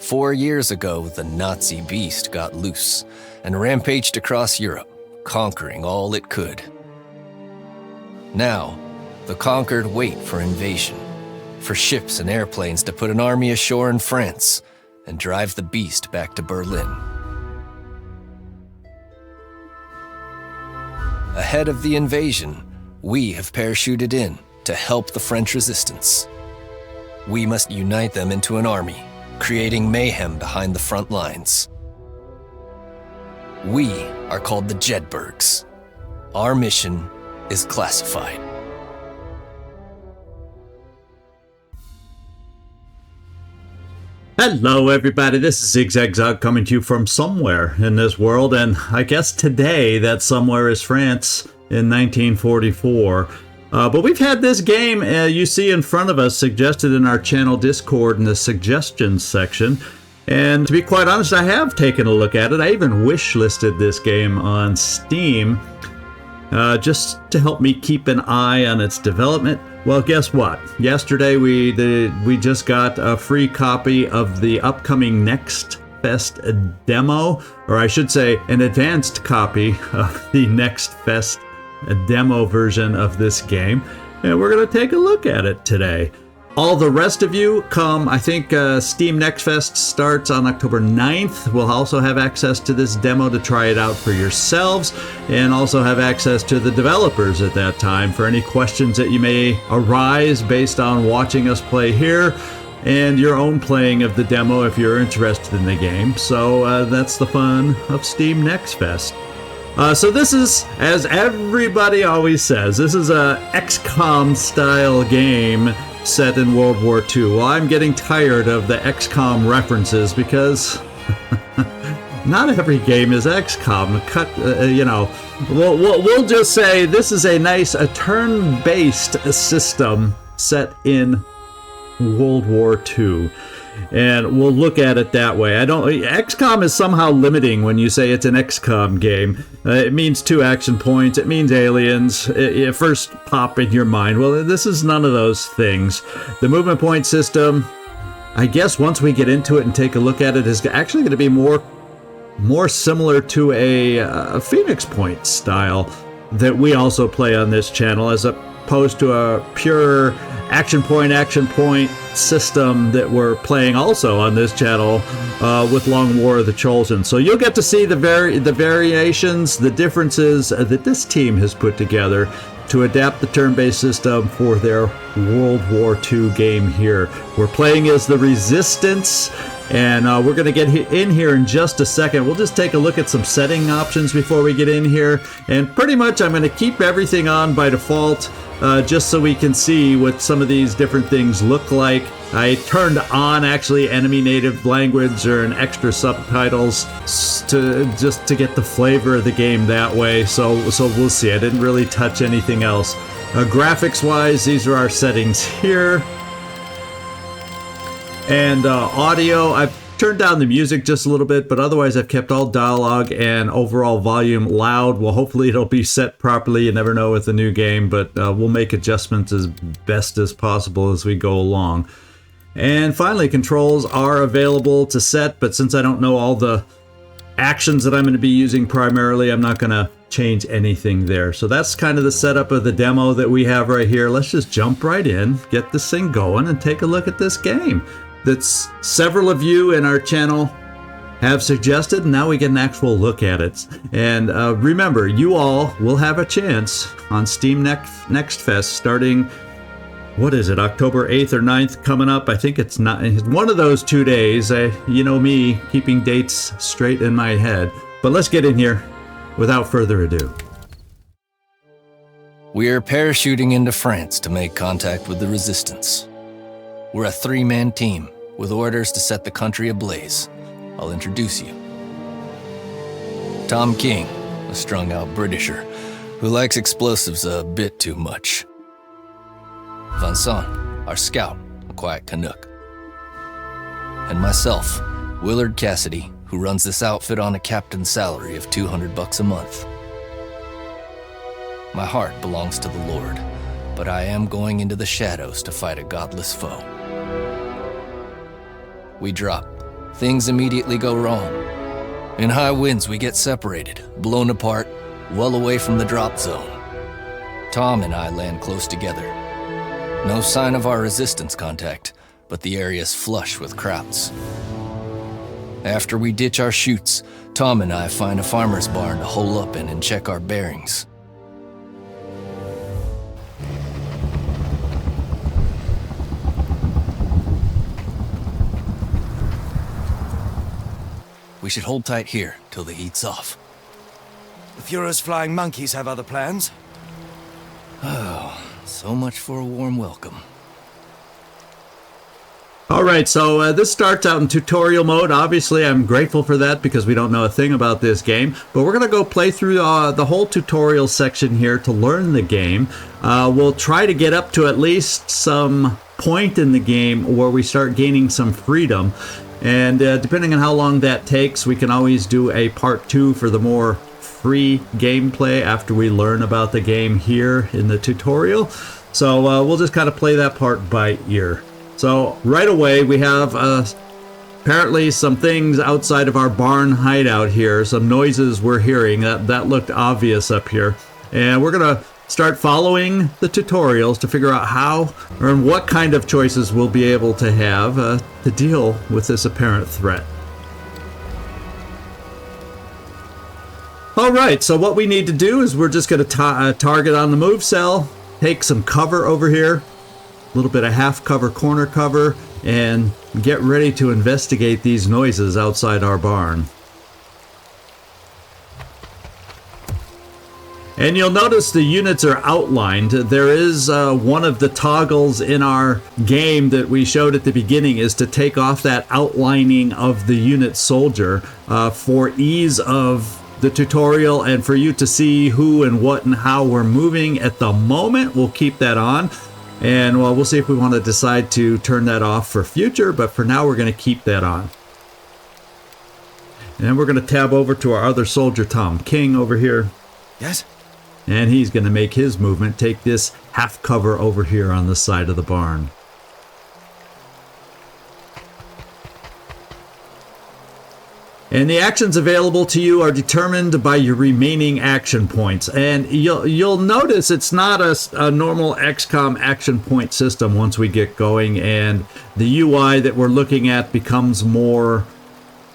4 years ago, the Nazi beast got loose and rampaged across Europe, conquering all it could. Now, the conquered wait for invasion, for ships and airplanes to put an army ashore in France and drive the beast back to Berlin. Ahead of the invasion, we have parachuted in to help the French resistance. We must unite them into an army, creating mayhem behind the front lines. We are called the Jedburghs. Our mission is classified. Hello everybody, this is Zigzag coming to you from somewhere in this world, and I guess today that somewhere is France in 1944. But we've had this game you see in front of us suggested in our channel Discord in the suggestions section. And to be quite honest, I have taken a look at it. I even wish-listed this game on Steam just to help me keep an eye on its development. Well, guess what? Yesterday we just got a free copy of the upcoming Next Fest demo, or I should say an advanced copy of the Next Fest demo version of this game, and we're going to take a look at it today. All the rest of you come, I think Steam Next Fest starts on October 9th. We'll also have access to this demo to try it out for yourselves, and also have access to the developers at that time for any questions that you may arise based on watching us play here, and your own playing of the demo if you're interested in the game. So that's the fun of Steam Next Fest. So this is, as everybody always says, this is a XCOM style game set in World War II. Well, I'm getting tired of the XCOM references because not every game is XCOM. We'll just say this is a turn-based system set in World War II. And we'll look at it that way. XCOM is somehow limiting when you say it's an XCOM game. It means 2 action points. It means aliens. It first pop in your mind. Well, this is none of those things. The movement point system, I guess once we get into it and take a look at it, is actually going to be more similar to a Phoenix Point style that we also play on this channel, as opposed to a pure action point system that we're playing also on this channel with Long War of the Chosen. So you'll get to see the variations, the differences that this team has put together to adapt the turn-based system for their World War II game here. We're playing as the Resistance, and we're going to get in here in just a second. We'll just take a look at some setting options before we get in here, and pretty much I'm going to keep everything on by default just so we can see what some of these different things look like. I turned on actually enemy native language or an extra subtitles to get the flavor of the game that way. So we'll see. I didn't really touch anything else. Graphics wise, these are our settings here. And audio, I've turned down the music just a little bit, but otherwise I've kept all dialogue and overall volume loud. Well, hopefully it'll be set properly. You never know with the new game, but we'll make adjustments as best as possible as we go along. And finally, controls are available to set, but since I don't know all the actions that I'm going to be using primarily, I'm not going to change anything there. So that's kind of the setup of the demo that we have right here. Let's just jump right in, get this thing going, and take a look at this game that's several of you in our channel have suggested, and now we get an actual look at it. And remember, you all will have a chance on Steam Next Fest starting, what is it, October 8th or 9th coming up? I think it's one of those 2 days. You know me, keeping dates straight in my head. But let's get in here without further ado. We are parachuting into France to make contact with the Resistance. We're a 3-man team with orders to set the country ablaze. I'll introduce you. Tom King, a strung-out Britisher who likes explosives a bit too much. Vincent, our scout, a quiet Canuck. And myself, Willard Cassidy, who runs this outfit on a captain's salary of $200 a month. My heart belongs to the Lord, but I am going into the shadows to fight a godless foe. We drop things immediately go wrong. In high winds, we get separated, blown apart, well away from the drop zone. Tom and I land close together. No sign of our resistance contact, but the area's flush with Krauts. After we ditch our chutes, Tom and I find a farmer's barn to hole up in and check our bearings. We should hold tight here till the heat's off. The Fuhrer's flying monkeys have other plans. Oh, so much for a warm welcome. Alright, so this starts out in tutorial mode. Obviously, I'm grateful for that because we don't know a thing about this game. But we're going to go play through the whole tutorial section here to learn the game. We'll try to get up to at least some point in the game where we start gaining some freedom. And depending on how long that takes, we can always do a part 2 for the more free gameplay after we learn about the game here in the tutorial. So we'll just kind of play that part by ear. So right away we have apparently some things outside of our barn hideout here, some noises we're hearing. That looked obvious up here. And we're going to start following the tutorials to figure out how or what kind of choices we'll be able to have to deal with this apparent threat. Alright, so what we need to do is we're just going to target on the move cell, take some cover over here, a little bit of half cover, corner cover, and get ready to investigate these noises outside our barn. And you'll notice the units are outlined. There is one of the toggles in our game that we showed at the beginning is to take off that outlining of the unit soldier for ease of the tutorial and for you to see who and what and how we're moving. At the moment, we'll keep that on. And well, we'll see if we want to decide to turn that off for future, but for now we're going to keep that on. And then we're going to tab over to our other soldier, Tom King, over here. Yes? And he's going to make his movement, take this half cover over here on the side of the barn. And the actions available to you are determined by your remaining action points. And you'll notice it's not a normal XCOM action point system once we get going, and the UI that we're looking at becomes more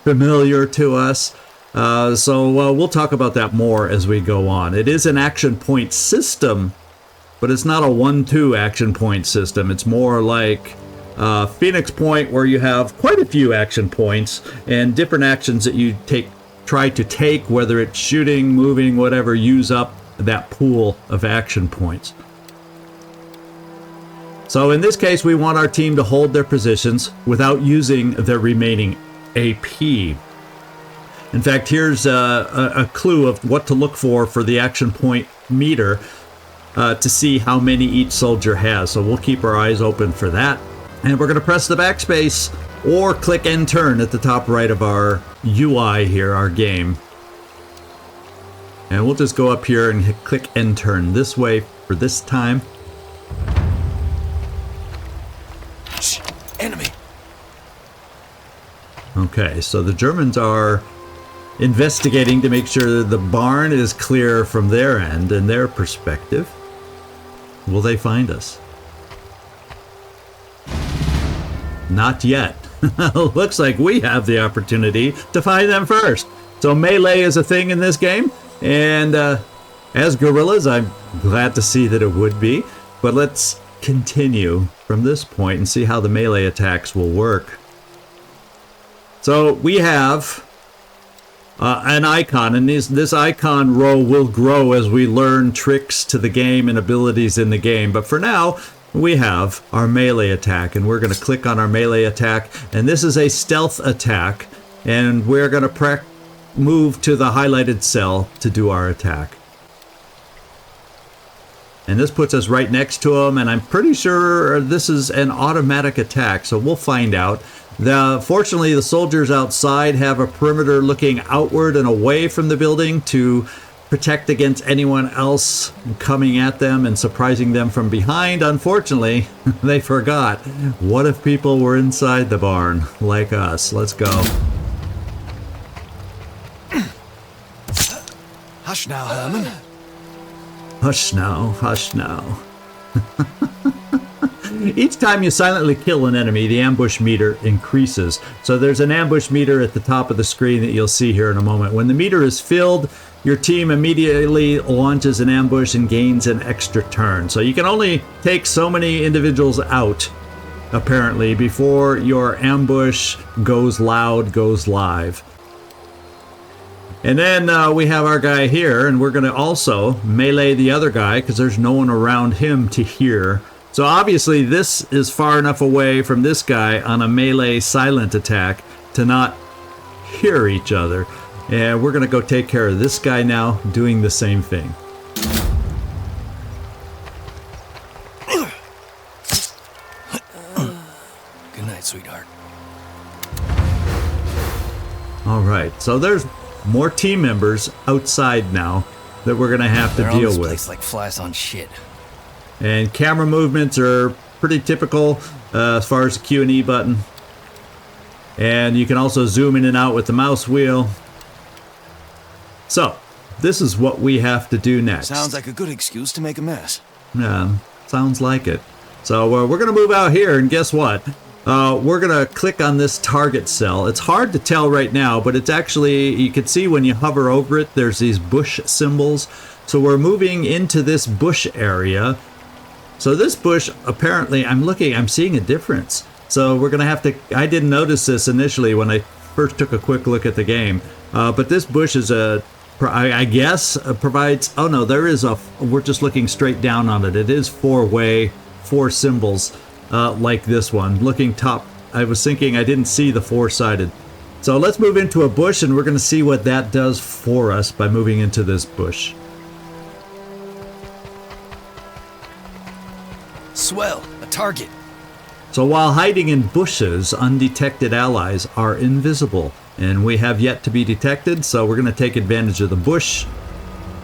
familiar to us. So we'll talk about that more as we go on. It is an action point system, but it's not a 1-2 action point system. It's more like Phoenix Point, where you have quite a few action points and different actions that you try to take, whether it's shooting, moving, whatever, use up that pool of action points. So in this case, we want our team to hold their positions without using their remaining AP. In fact, here's a clue of what to look for the action point meter to see how many each soldier has. So we'll keep our eyes open for that. And we're going to press the backspace or click and turn at the top right of our UI here, our game. And we'll just go up here and hit click and turn this way for this time. Shh! Enemy! Okay, so the Germans are investigating to make sure the barn is clear from their end and their perspective. Will they find us? Not yet. Looks like we have the opportunity to find them first. So melee is a thing in this game, and as guerrillas, I'm glad to see that it would be. But let's continue from this point and see how the melee attacks will work. So we have an icon, and this icon row will grow as we learn tricks to the game and abilities in the game. But for now, we have our melee attack, and we're going to click on our melee attack, and this is a stealth attack, and we're going to move to the highlighted cell to do our attack. And this puts us right next to them, and I'm pretty sure this is an automatic attack, so we'll find out. Fortunately, the soldiers outside have a perimeter looking outward and away from the building to protect against anyone else coming at them and surprising them from behind. Unfortunately, they forgot. What if people were inside the barn like us? Let's go. Hush now, Herman. Hush now, hush now. Each time you silently kill an enemy, the ambush meter increases. So there's an ambush meter at the top of the screen that you'll see here in a moment. When the meter is filled, your team immediately launches an ambush and gains an extra turn. So you can only take so many individuals out, apparently, before your ambush goes loud, goes live. And then we have our guy here, and we're going to also melee the other guy because there's no one around him to hear. So obviously this is far enough away from this guy on a melee silent attack to not hear each other. And we're going to go take care of this guy now, doing the same thing. Good night, sweetheart. All right, so there's more team members outside now that we're going to have to They're on deal this with. place like flies on shit. And camera movements are pretty typical as far as the Q and E button. And you can also zoom in and out with the mouse wheel. So, this is what we have to do next. Sounds like a good excuse to make a mess. Yeah, sounds like it. So we're going to move out here, and guess what? We're going to click on this target cell. It's hard to tell right now, but it's actually, you can see when you hover over it, there's these bush symbols. So we're moving into this bush area. So this bush, apparently, I'm seeing a difference. So we're going to have to, I didn't notice this initially when I first took a quick look at the game. But this bush is I guess, provides, oh no, there is we're just looking straight down on it. It is four-way, 4 symbols like this one. Looking top, I was thinking I didn't see the 4-sided. So let's move into a bush and we're going to see what that does for us by moving into this bush. Swell, a target. So while hiding in bushes, undetected allies are invisible. And we have yet to be detected, so we're going to take advantage of the bush.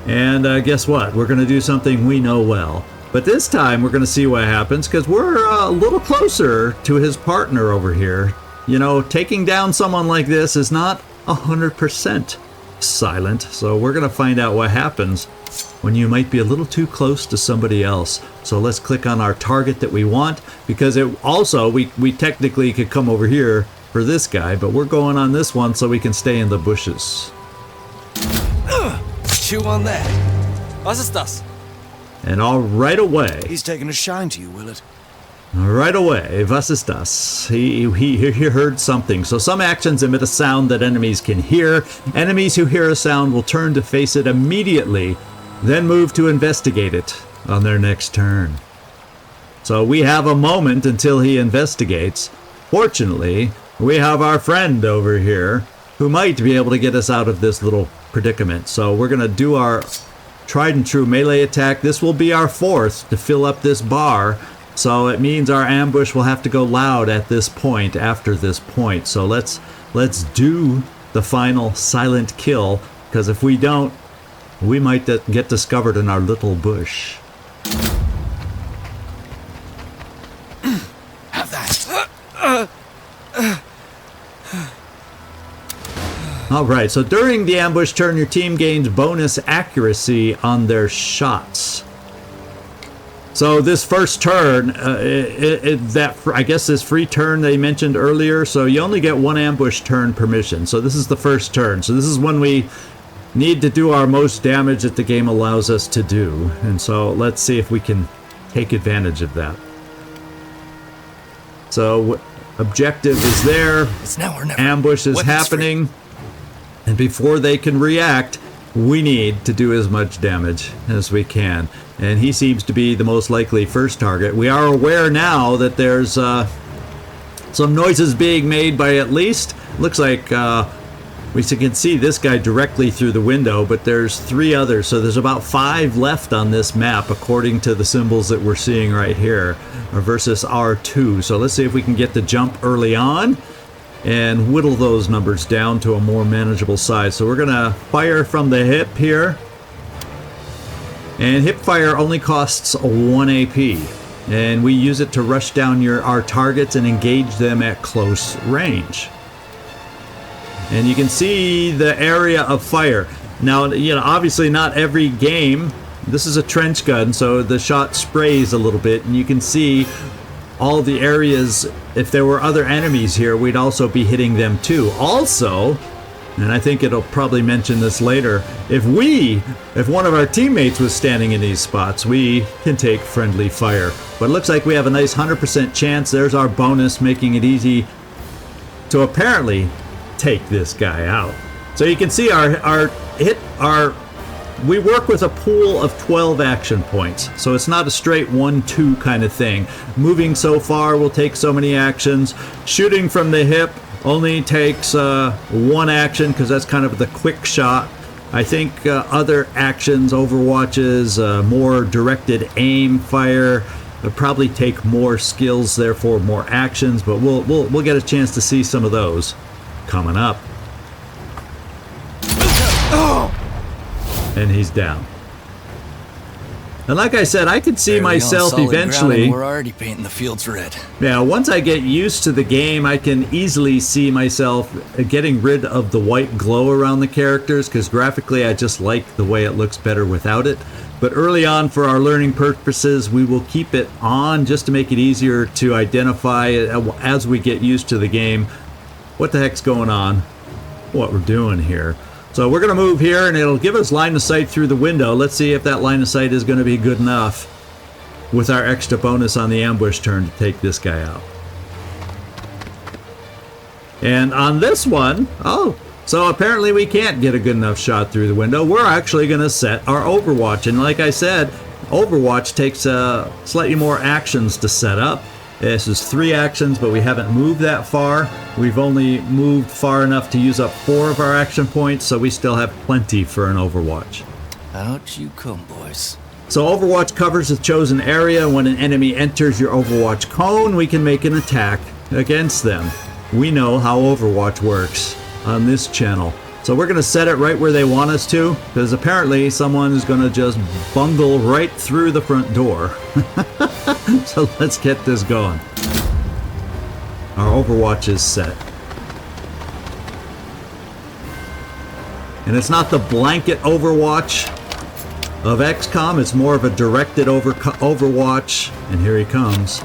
And guess what? We're going to do something we know well. But this time we're going to see what happens, because we're a little closer to his partner over here. You know, taking down someone like this is not 100% silent. So we're going to find out what happens when you might be a little too close to somebody else. So let's click on our target that we want, because it also, we technically could come over here for this guy, but we're going on this one so we can stay in the bushes. Chew on that. Was ist das? And all right away. He's taking a shine to you, Willard. Right away, was ist das? He heard something. So some actions emit a sound that enemies can hear. Enemies who hear a sound will turn to face it immediately, then move to investigate it on their next turn. So we have a moment until he investigates. Fortunately, we have our friend over here who might be able to get us out of this little predicament. So we're going to do our tried and true melee attack. This will be our 4th to fill up this bar. So it means our ambush will have to go loud at this point, after this point. So let's do the final silent kill, because if we don't, we might get discovered in our little bush. Have that. Alright, so during the ambush turn, your team gains bonus accuracy on their shots. So this first turn, I guess this free turn they mentioned earlier, so you only get 1 ambush turn per mission. So this is the first turn. So this is when we need to do our most damage that the game allows us to do. And so let's see if we can take advantage of that. So objective is there. It's now or never. Ambush is happening. And before they can react, we need to do as much damage as we can. And he seems to be the most likely first target. We are aware now that there's some noises being made by at least, looks like we can see this guy directly through the window, but there's 3 others. So there's about 5 left on this map, according to the symbols that we're seeing right here, versus R2. So let's see if we can get the jump early on and whittle those numbers down to a more manageable size. So we're going to fire from the hip here. And hip fire only costs 1 AP. And we use it to rush down our targets and engage them at close range. And you can see the area of fire. Now, obviously not every game. This is a trench gun, so the shot sprays a little bit, and you can see all the areas. If there were other enemies here, we'd also be hitting them too. Also, and I think it'll probably mention this later, if one of our teammates was standing in these spots, we can take friendly fire. But it looks like we have a nice 100% chance. There's our bonus, making it easy to apparently take this guy out. So you can see we work with a pool of 12 action points. So it's not a straight 1-2 kind of thing. Moving so far will take so many actions. Shooting from the hip only takes 1 action, because that's kind of the quick shot. I think other actions, Overwatches, more directed aim fire, would probably take more skills, therefore more actions, but we'll get a chance to see some of those coming up. And he's down. And like I said, I could see myself eventually. We're already painting the fields red. Yeah, once I get used to the game, I can easily see myself getting rid of the white glow around the characters, because graphically I just like the way it looks better without it. But early on, for our learning purposes, we will keep it on just to make it easier to identify as we get used to the game what the heck's going on, what we're doing here. So we're going to move here, and it'll give us line of sight through the window. Let's see if that line of sight is going to be good enough with our extra bonus on the ambush turn to take this guy out. And on this one, so apparently we can't get a good enough shot through the window. We're actually going to set our Overwatch. And like I said, Overwatch takes slightly more actions to set up. This is 3 actions, but we haven't moved that far. We've only moved far enough to use up 4 of our action points, so we still have plenty for an Overwatch. Out you come, boys. So Overwatch covers a chosen area. When an enemy enters your Overwatch cone, we can make an attack against them. We know how Overwatch works on this channel. So we're going to set it right where they want us to, because apparently someone is going to just bungle right through the front door. So let's get this going. Our Overwatch is set. And it's not the blanket Overwatch of XCOM, it's more of a directed Overwatch. And here he comes.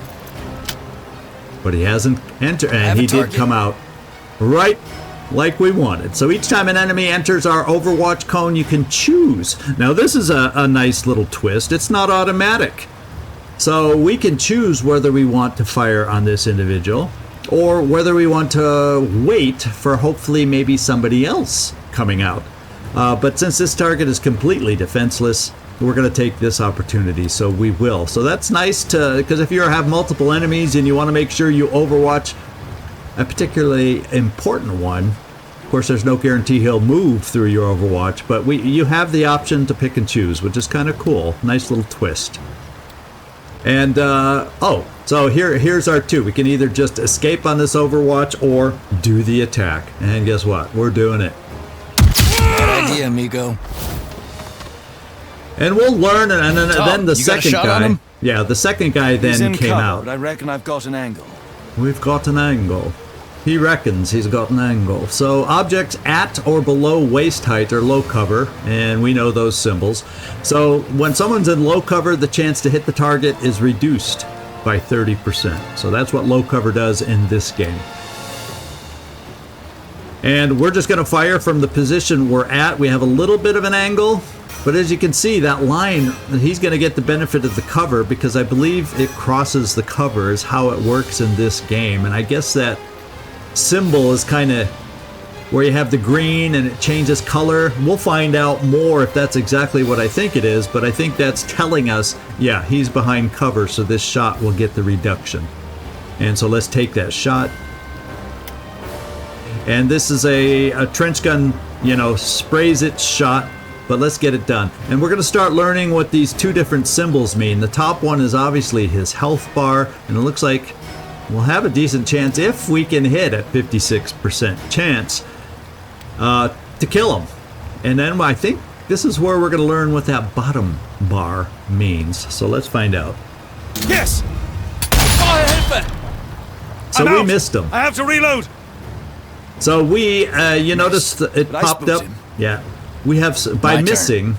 But he hasn't entered, and he did come out right like we wanted. So each time an enemy enters our Overwatch cone, you can choose. Now this is a nice little twist. It's not automatic. So we can choose whether we want to fire on this individual or whether we want to wait for hopefully maybe somebody else coming out. But since this target is completely defenseless, we're going to take this opportunity, so we will. So that's nice because if you have multiple enemies and you want to make sure you Overwatch a particularly important one, of course there's no guarantee he'll move through your Overwatch, but you have the option to pick and choose, which is kind of cool. Nice little twist. And so here's our 2. We can either just escape on this Overwatch or do the attack. And guess what? We're doing it. Bad idea, amigo. And we'll learn, and then the you got a second shot on guy. him? Yeah, the second guy He's then in came cover, out. but I reckon I've got an angle. We've got an angle. He reckons he's got an angle. So objects at or below waist height are low cover, and we know those symbols. So when someone's in low cover, the chance to hit the target is reduced by 30%. So that's what low cover does in this game. And we're just going to fire from the position we're at. We have a little bit of an angle, but as you can see, that line, he's going to get the benefit of the cover because I believe it crosses the cover is how it works in this game. And I guess that symbol is kind of where you have the green and it changes color. We'll find out more if that's exactly what I think it is, but I think that's telling us, yeah, he's behind cover, so this shot will get the reduction. And so let's take that shot. And this is a trench gun, sprays its shot, but let's get it done. And we're going to start learning what these 2 different symbols mean. The top one is obviously his health bar, and it looks like we'll have a decent chance, if we can hit at 56% chance, to kill him. And then I think this is where we're going to learn what that bottom bar means. So let's find out. Yes! So we missed him. I have to reload. So we, you notice it But I popped spooked up. him. Yeah, we have by My turn. missing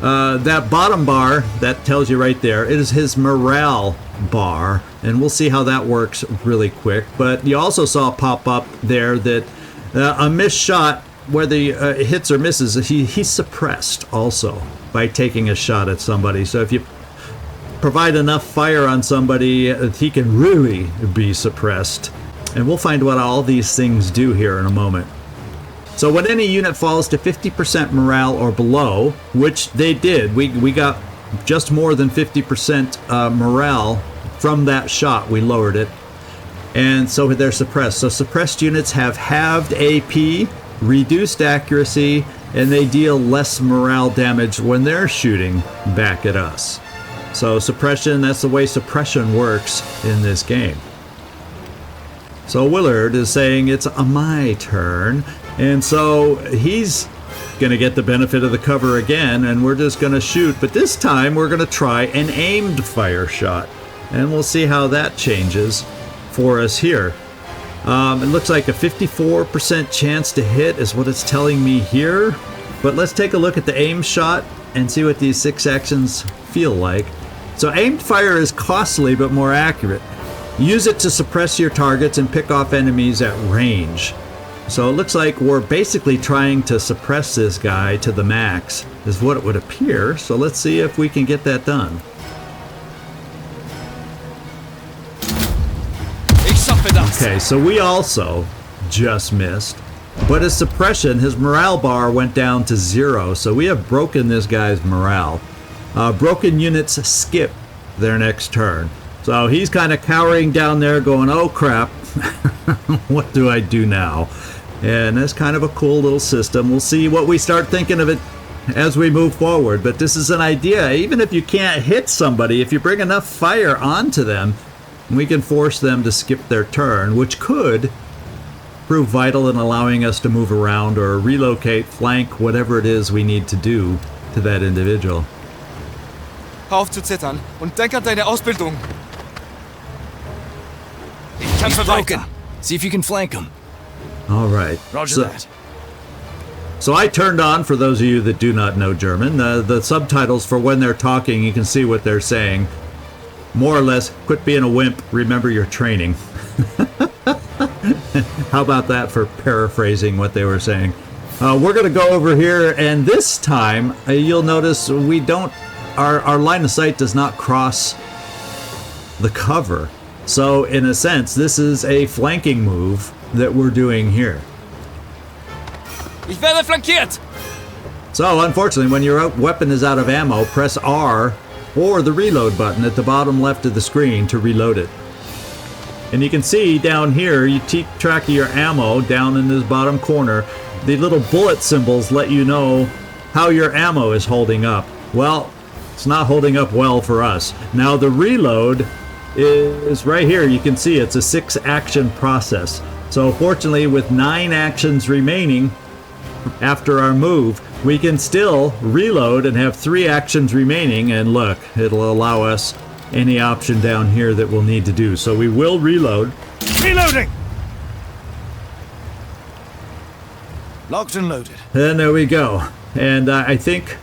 that bottom bar that tells you right there. It is his morale bar, and we'll see how that works really quick. But you also saw pop up there that a missed shot, whether he hits or misses, he's suppressed also by taking a shot at somebody. So if you provide enough fire on somebody, he can really be suppressed. And we'll find what all these things do here in a moment. So when any unit falls to 50% morale or below, which they did, we got just more than 50% morale from that shot. We lowered it. And so they're suppressed. So suppressed units have halved AP, reduced accuracy, and they deal less morale damage when they're shooting back at us. So suppression, that's the way suppression works in this game. So Willard is saying it's my turn, and so he's going to get the benefit of the cover again, and we're just going to shoot, but this time we're going to try an aimed fire shot, and we'll see how that changes for us here. It looks like a 54% chance to hit is what it's telling me here, but let's take a look at the aim shot and see what these 6 actions feel like. So aimed fire is costly but more accurate. Use it to suppress your targets and pick off enemies at range. So it looks like we're basically trying to suppress this guy to the max, is what it would appear. So let's see if we can get that done. Okay, so we also just missed. But his suppression, his morale bar went down to 0. So we have broken this guy's morale. Broken units skip their next turn. So he's kind of cowering down there going, oh crap, what do I do now? And that's kind of a cool little system. We'll see what we start thinking of it as we move forward. But this is an idea. Even if you can't hit somebody, if you bring enough fire onto them, we can force them to skip their turn, which could prove vital in allowing us to move around or relocate, flank, whatever it is we need to do to that individual. Hör auf zu zittern und denk an deine Ausbildung. He's broken. See if you can flank him. All right. Roger that. So I turned on, for those of you that do not know German, the subtitles for when they're talking. You can see what they're saying. More or less, quit being a wimp, remember your training. How about that for paraphrasing what they were saying? We're going to go over here, and this time you'll notice we don't, our line of sight does not cross the cover. So in a sense, this is a flanking move that we're doing here. Ich werde flankiert! So unfortunately, when your weapon is out of ammo, press R or the reload button at the bottom left of the screen to reload it. And you can see down here, you keep track of your ammo down in this bottom corner. The little bullet symbols let you know how your ammo is holding up. Well, it's not holding up well for us. Now the reload is right here. You can see it's a 6-action process. So fortunately, with 9 actions remaining after our move, we can still reload and have 3 actions remaining, and look, it'll allow us any option down here that we'll need to do. So we will reload. Reloading! Locked and loaded. And there we go. And I think,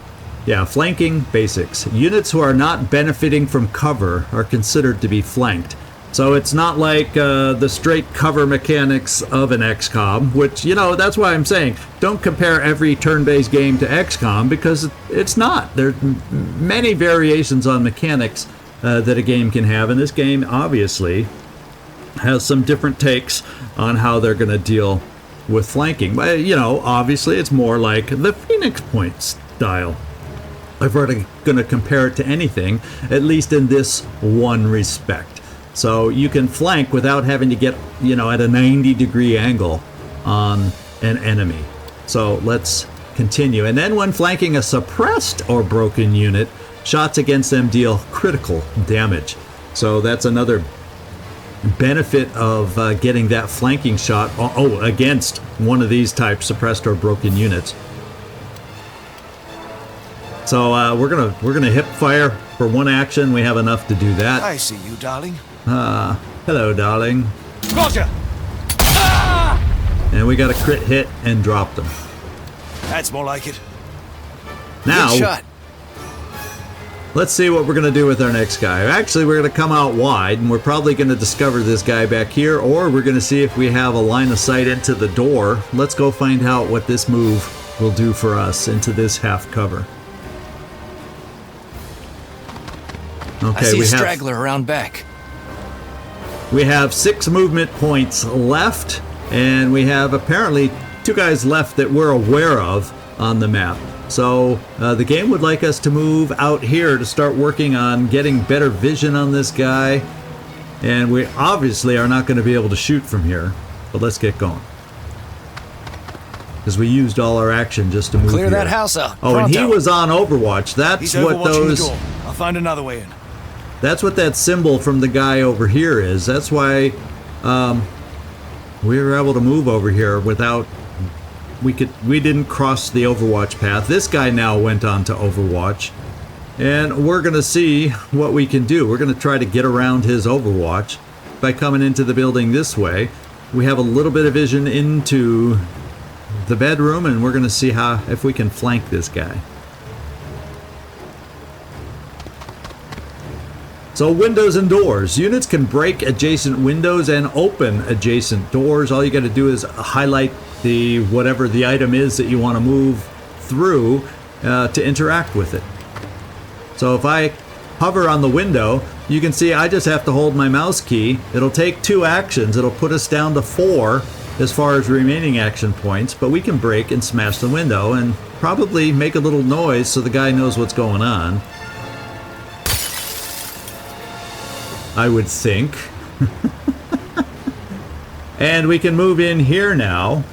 yeah, flanking basics. Units who are not benefiting from cover are considered to be flanked. So it's not like the straight cover mechanics of an XCOM, which, you know, that's why I'm saying don't compare every turn-based game to XCOM, because it's not. There are many variations on mechanics that a game can have, and this game obviously has some different takes on how they're going to deal with flanking. But, you know, obviously it's more like the Phoenix Point style. If we're going to compare it to anything, at least in this one respect. So you can flank without having to get, you know, at a 90-degree angle on an enemy. So let's continue. And then when flanking a suppressed or broken unit, shots against them deal critical damage. So that's another benefit of getting that flanking shot against one of these type suppressed or broken units. So we're gonna hip fire for one action. We have enough to do that. I see you, darling. Hello, darling. Roger! And we got a crit hit and dropped him. That's more like it. Now, Good shot. let's see what we're going to do with our next guy. Actually, we're going to come out wide, and we're probably going to discover this guy back here, or we're going to see if we have a line of sight into the door. Let's go find out what this move will do for us into this half cover. Okay, I see a straggler around back. We have 6 movement points left, and we have apparently 2 guys left that we're aware of on the map. So the game would like us to move out here to start working on getting better vision on this guy. And we obviously are not going to be able to shoot from here, but let's get going. Because we used all our action just to move Clear here. that house out. Oh, and he Pronto. was on Overwatch. That's He's what overwatching those... the door. I'll find another way in. That's what that symbol from the guy over here is. That's why we were able to move over here without... We didn't cross the Overwatch path. This guy now went on to Overwatch. And we're going to see what we can do. We're going to try to get around his Overwatch by coming into the building this way. We have a little bit of vision into the bedroom, and we're going to see if we can flank this guy. So windows and doors. Units can break adjacent windows and open adjacent doors. All you got to do is highlight whatever the item is that you want to move through to interact with it. So if I hover on the window, you can see I just have to hold my mouse key. It'll take 2 actions. It'll put us down to 4 as far as remaining action points, but we can break and smash the window and probably make a little noise so the guy knows what's going on. I would think. And we can move in here now.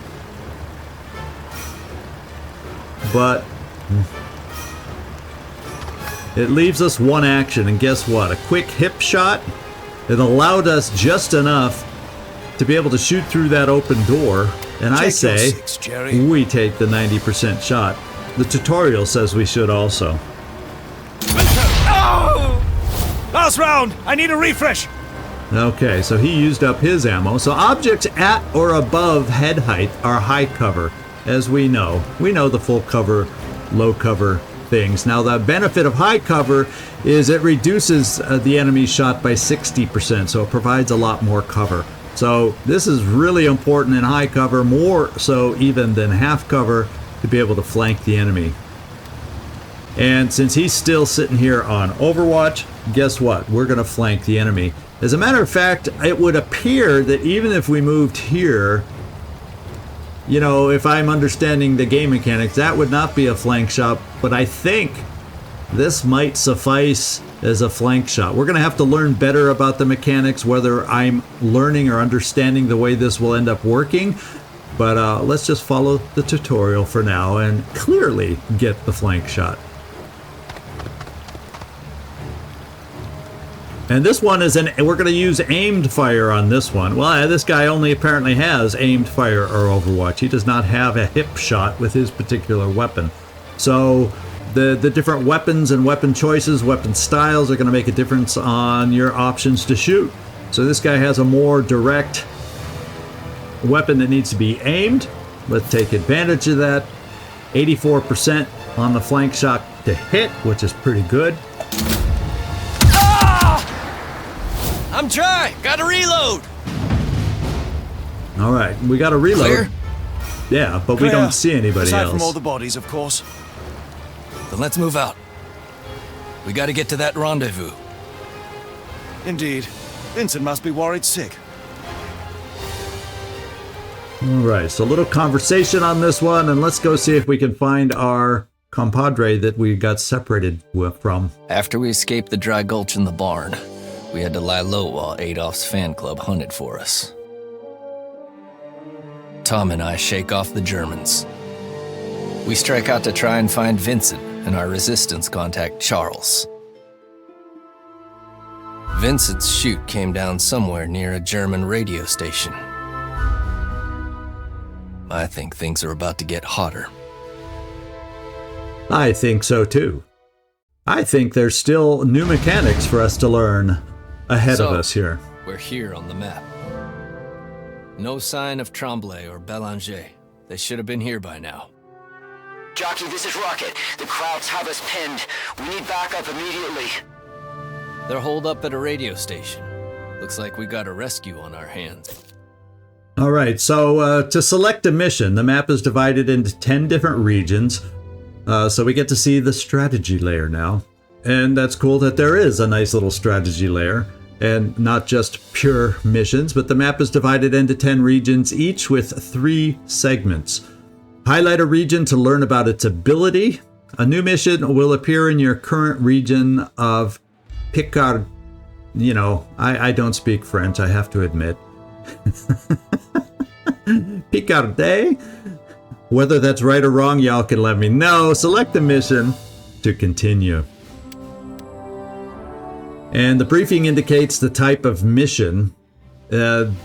But it leaves us 1 action, and guess what? A quick hip shot. It allowed us just enough to be able to shoot through that open door. And I say, 6, Jerry. we take the 90% shot. The tutorial says we should also. Last round! I need a refresh! Okay, so he used up his ammo. So objects at or above head height are high cover, as we know. We know the full cover, low cover things. Now, the benefit of high cover is it reduces the enemy's shot by 60%, so it provides a lot more cover. So this is really important in high cover, more so even than half cover, to be able to flank the enemy. And since he's still sitting here on Overwatch, guess what? We're going to flank the enemy. As a matter of fact, it would appear that even if we moved here, you know, if I'm understanding the game mechanics, that would not be a flank shot, but I think this might suffice as a flank shot. We're going to have to learn better about the mechanics, whether I'm learning or understanding the way this will end up working, but let's just follow the tutorial for now and clearly get the flank shot. And this one is we're going to use aimed fire on this one. Well, this guy only apparently has aimed fire or Overwatch. He does not have a hip shot with his particular weapon. So the different weapons and weapon choices, weapon styles are going to make a difference on your options to shoot. So this guy has a more direct weapon that needs to be aimed. Let's take advantage of that. 84% on the flank shot to hit, which is pretty good. I'm trying. Gotta reload. All right, we got to reload. Clear? Yeah, but Clear. we don't see anybody Aside else. from all the bodies, of course. Then let's move out. We gotta get to that rendezvous. Indeed. Vincent must be worried sick. All right, so a little conversation on this one, and let's go see if we can find our compadre that we got separated from. After we escaped the dry gulch in the barn, we had to lie low while Adolf's fan club hunted for us. Tom and I shake off the Germans. We strike out to try and find Vincent and our resistance contact, Charles. Vincent's chute came down somewhere near a German radio station. I think things are about to get hotter. I think so too. I think there's still new mechanics for us to learn ahead of us here. We're here on the map. No sign of Tremblay or Belanger. They should have been here by now. Jockey, this is Rocket. The Krauts have us pinned. We need backup immediately. They're holed up at a radio station. Looks like we got a rescue on our hands. All right, so to select a mission, the map is divided into 10 different regions. So we get to see the strategy layer now. And that's cool that there is a nice little strategy layer. And not just pure missions, but the map is divided into 10 regions, each with 3 segments. Highlight a region to learn about its ability. A new mission will appear in your current region of Picard. You know, I don't speak French, I have to admit. Picarde? Whether that's right or wrong, y'all can let me know. Select the mission to continue. And the briefing indicates the type of mission that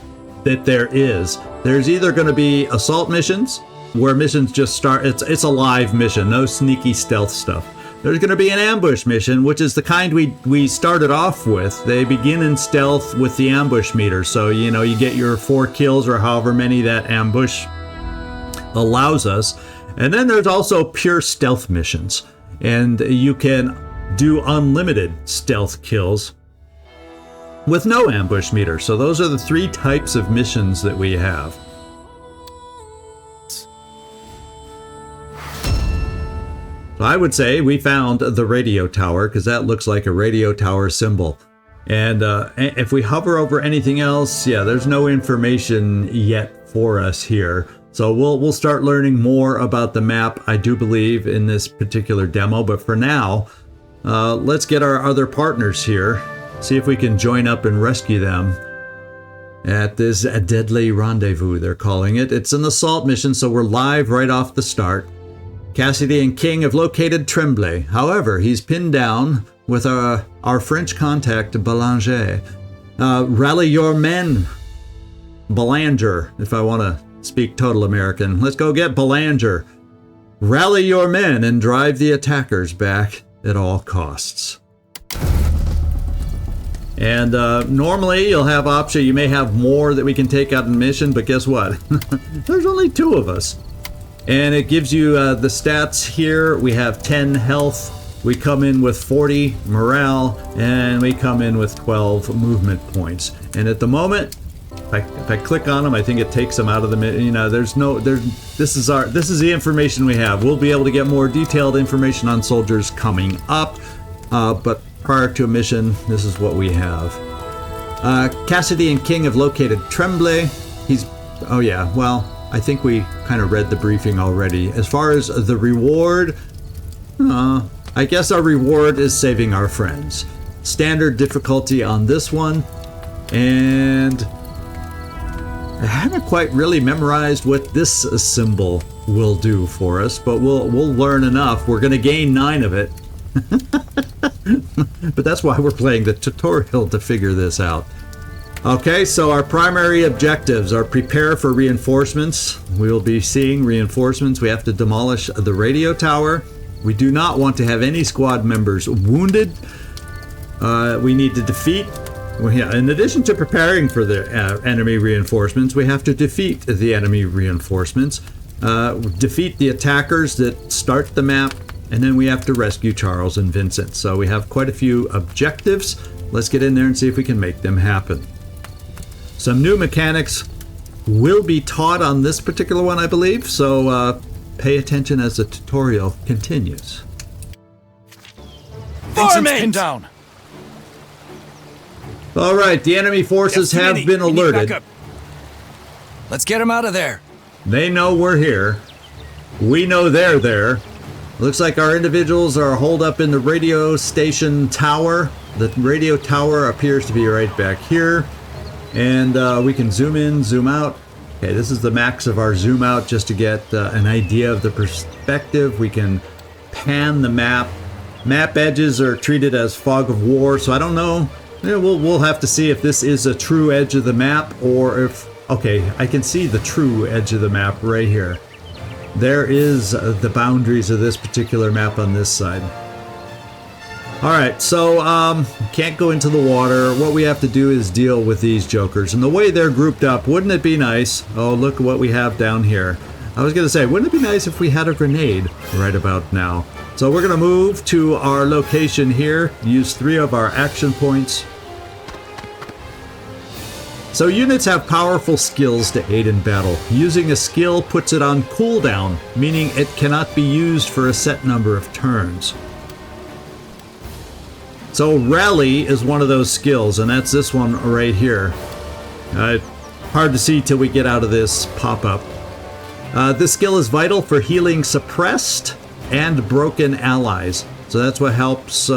there is. There's either going to be assault missions, where missions just start. It's a live mission, no sneaky stealth stuff. There's going to be an ambush mission, which is the kind we started off with. They begin in stealth with the ambush meter. So, you know, you get your 4 kills or however many that ambush allows us. And then there's also pure stealth missions. And you can do unlimited stealth kills with no ambush meter. So those are the 3 types of missions that we have. So I would say we found the radio tower because that looks like a radio tower symbol. And if we hover over anything else, yeah, there's no information yet for us here. So we'll start learning more about the map, I do believe, in this particular demo. But for now, let's get our other partners here. See if we can join up and rescue them at this deadly rendezvous, they're calling it. It's an assault mission, so we're live right off the start. Cassidy and King have located Tremblay. However, he's pinned down with our French contact, Belanger. Rally your men, Belanger, if I want to speak total American. Let's go get Belanger. Rally your men and drive the attackers back at all costs. And normally you'll have option, you may have more that we can take out in mission, but guess what? There's only 2 of us. And it gives you the stats here. We have 10 health, we come in with 40 morale, and we come in with 12 movement points. And at the moment, if I click on them, I think it takes them out of the, you know, this is the information we have. We'll be able to get more detailed information on soldiers coming up, but prior to a mission, this is what we have. Cassidy and King have located Tremblay. Oh yeah, well, I think we kind of read the briefing already. As far as the reward, I guess our reward is saving our friends. Standard difficulty on this one, and I haven't quite really memorized what this symbol will do for us, but we'll learn enough. We're going to gain 9 of it. But that's why we're playing the tutorial, to figure this out. Okay, so our primary objectives are prepare for reinforcements. We will be seeing reinforcements. We have to demolish the radio tower. We do not want to have any squad members wounded. We need to defeat. In addition to preparing for the enemy reinforcements, we have to defeat the enemy reinforcements, defeat the attackers that start the map, and then we have to rescue Charles and Vincent. So we have quite a few objectives. Let's get in there and see if we can make them happen. Some new mechanics will be taught on this particular one, I believe, so pay attention as the tutorial continues. Vincent's pinned down. All right, the enemy forces have been alerted. Let's get him out of there. They know we're here. We know they're there. Looks like our individuals are holed up in the radio station tower. The radio tower appears to be right back here. And we can zoom in, zoom out. Okay, this is the max of our zoom out just to get an idea of the perspective. We can pan the map. Map edges are treated as fog of war, so I don't know. Yeah, we'll have to see if this is a true edge of the map or if... Okay, I can see the true edge of the map right here. there is the boundaries of this particular map on this side. Alright, so can't go into the water. What we have to do is deal with these jokers. And the way they're grouped up, wouldn't it be nice? Oh, look at what we have down here. I was going to say, wouldn't it be nice if we had a grenade right about now? So we're going to move to our location here, use 3 of our action points. So units have powerful skills to aid in battle. Using a skill puts it on cooldown, meaning it cannot be used for a set number of turns. So rally is one of those skills, and that's this one right here. Hard to see till we get out of this pop-up. This skill is vital for healing suppressed and broken allies. So that's what helps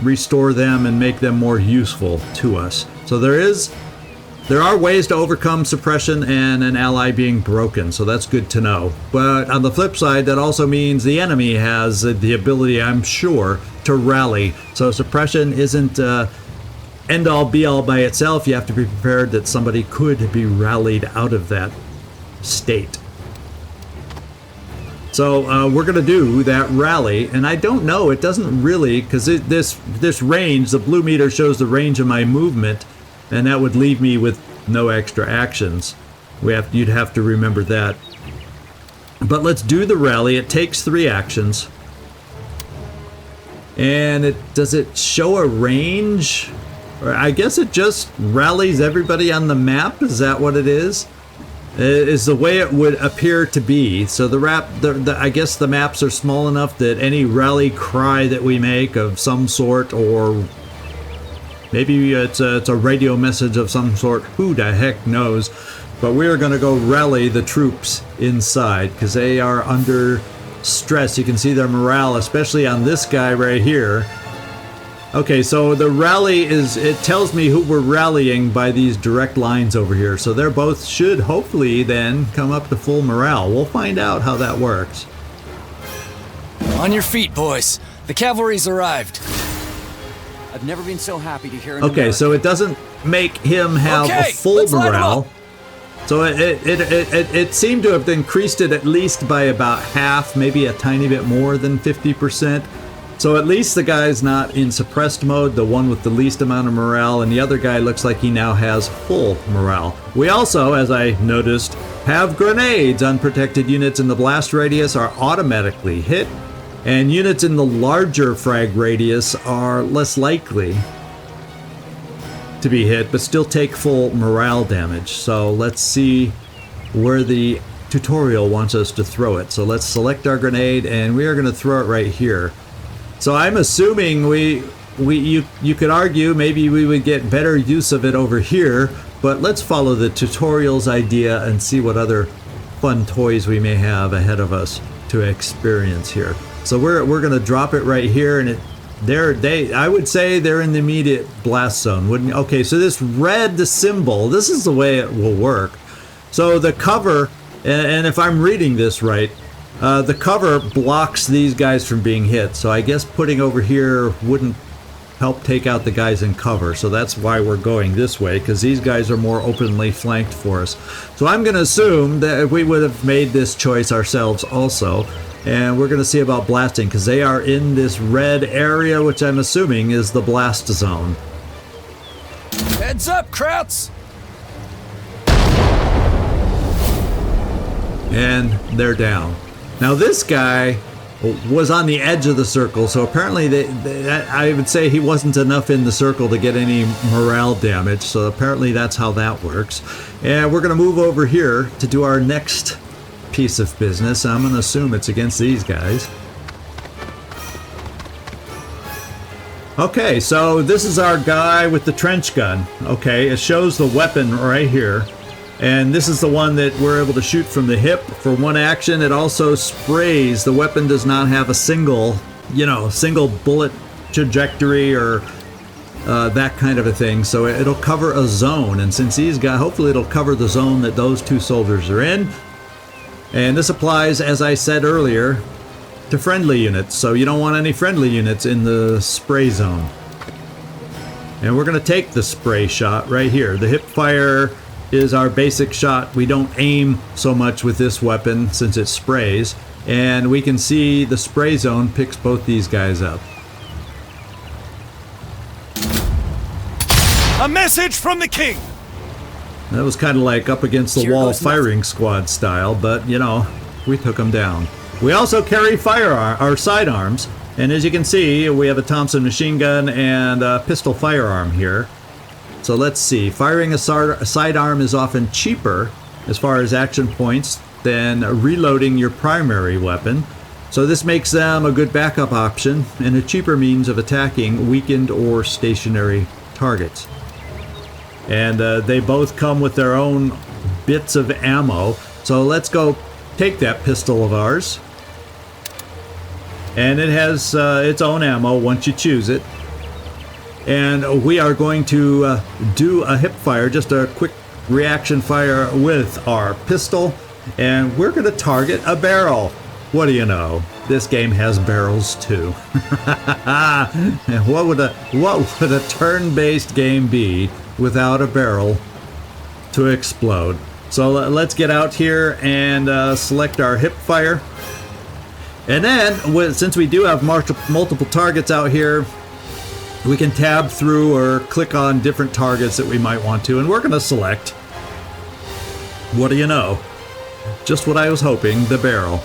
restore them and make them more useful to us. So there are ways to overcome suppression and an ally being broken, so that's good to know. But on the flip side, that also means the enemy has the ability, I'm sure, to rally. So suppression isn't end-all be-all by itself. You have to be prepared that somebody could be rallied out of that state. So we're going to do that rally, and I don't know, it doesn't really, because this range, the blue meter shows the range of my movement, and that would leave me with no extra actions. You'd have to remember that. But let's do the rally. It takes 3 actions. And does it show a range? Or I guess it just rallies everybody on the map. Is that what it is? Is the way it would appear to be. So I guess the maps are small enough that any rally cry that we make of some sort, or maybe it's a radio message of some sort, who the heck knows. But we're going to go rally the troops inside because they are under stress. You can see their morale, especially on this guy right here. Okay, so the rally it tells me who we're rallying by these direct lines over here. So they're both should hopefully then come up to full morale. We'll find out how that works. On your feet, boys. The cavalry's arrived. I've never been so happy to hear an Okay, American. so it doesn't make him have a full morale. So it seemed to have increased it at least by about half, maybe a tiny bit more than 50%. So at least the guy's not in suppressed mode, the one with the least amount of morale, and the other guy looks like he now has full morale. We also, as I noticed, have grenades. Unprotected units in the blast radius are automatically hit, and units in the larger frag radius are less likely to be hit, but still take full morale damage. So let's see where the tutorial wants us to throw it. So let's select our grenade, and we are going to throw it right here. So I'm assuming you could argue maybe we would get better use of it over here, but let's follow the tutorial's idea and see what other fun toys we may have ahead of us to experience here. So we're going to drop it right here, and I would say they're in the immediate blast zone, wouldn't you? Okay, so this red symbol, this is the way it will work. So the cover, and if I'm reading this right, the cover blocks these guys from being hit. So I guess putting over here wouldn't help take out the guys in cover. So that's why we're going this way, because these guys are more openly flanked for us. So I'm going to assume that we would have made this choice ourselves also. And we're going to see about blasting, because they are in this red area, which I'm assuming is the blast zone. Heads up, Krauts! And they're down. Now this guy was on the edge of the circle, so apparently I would say he wasn't enough in the circle to get any morale damage, so apparently that's how that works. And we're going to move over here to do our next piece of business. I'm going to assume it's against these guys. Okay, so this is our guy with the trench gun. Okay, it shows the weapon right here. And this is the one that we're able to shoot from the hip for one action. It also sprays. The weapon does not have a single bullet trajectory or that kind of a thing. So it'll cover a zone. And since these guys, hopefully it'll cover the zone that those two soldiers are in. And this applies, as I said earlier, to friendly units. So you don't want any friendly units in the spray zone. And we're going to take the spray shot right here. The hip fire is our basic shot. We don't aim so much with this weapon since it sprays, and we can see the spray zone picks both these guys up. A message from the king! That was kind of like up against the Here wall goes firing squad style, but you know, we took them down. We also carry our sidearms, and as you can see, we have a Thompson machine gun and a pistol firearm here. So let's see, firing a sidearm is often cheaper as far as action points than reloading your primary weapon. So this makes them a good backup option and a cheaper means of attacking weakened or stationary targets. And they both come with their own bits of ammo. So let's go take that pistol of ours. And it has its own ammo once you choose it. And we are going to do a hip fire, just a quick reaction fire with our pistol. And we're going to target a barrel. What do you know? This game has barrels too. What would a turn-based game be without a barrel to explode? So let's get out here and select our hip fire. And then, since we do have multiple targets out here, we can tab through or click on different targets that we might want to, and we're going to select, what do you know? Just what I was hoping, the barrel.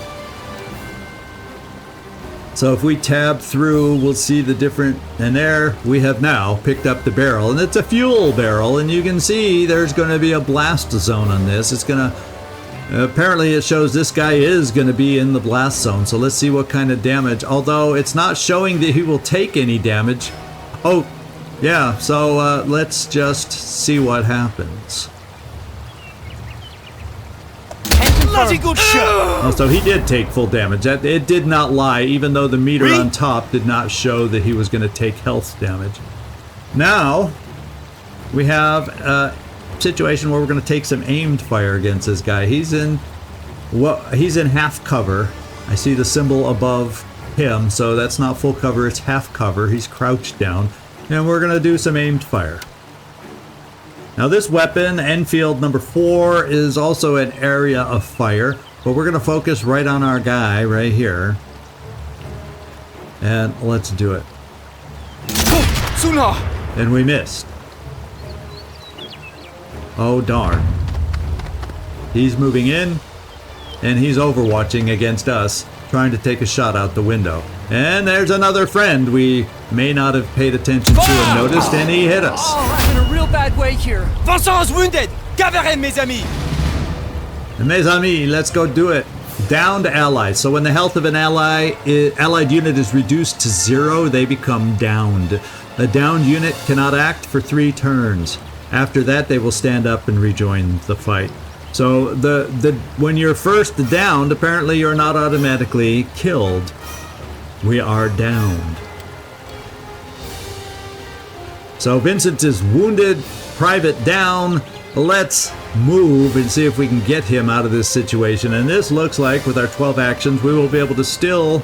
So if we tab through, we'll see the different, and there we have now picked up the barrel, and it's a fuel barrel, and you can see there's going to be a blast zone on this. It's going to, apparently it shows this guy is going to be in the blast zone, so let's see what kind of damage, although it's not showing that he will take any damage. Oh, yeah, so let's just see what happens. Bloody good shot! Oh, so he did take full damage. It did not lie, even though the meter on top did not show that he was going to take health damage. Now, we have a situation where we're going to take some aimed fire against this guy. He's in half cover. I see the symbol above him, so that's not full cover, it's half cover. He's crouched down, and we're going to do some aimed fire. Now this weapon, Enfield number 4, is also an area of fire, but we're going to focus right on our guy right here. And let's do it. And we missed. Oh darn. He's moving in, and he's overwatching against us, trying to take a shot out the window. And there's another friend we may not have paid attention to and noticed, and he hit us. Oh, I'm in a real bad way here. Vincent is wounded! Gaverem, mes amis! Mes amis, let's go do it. Downed allies. So when the health of an allied unit is reduced to 0, they become downed. A downed unit cannot act for 3 turns. After that, they will stand up and rejoin the fight. So when you're first downed, apparently you're not automatically killed. We are downed. So Vincent is wounded, private down. Let's move and see if we can get him out of this situation. And this looks like with our 12 actions, we will be able to still,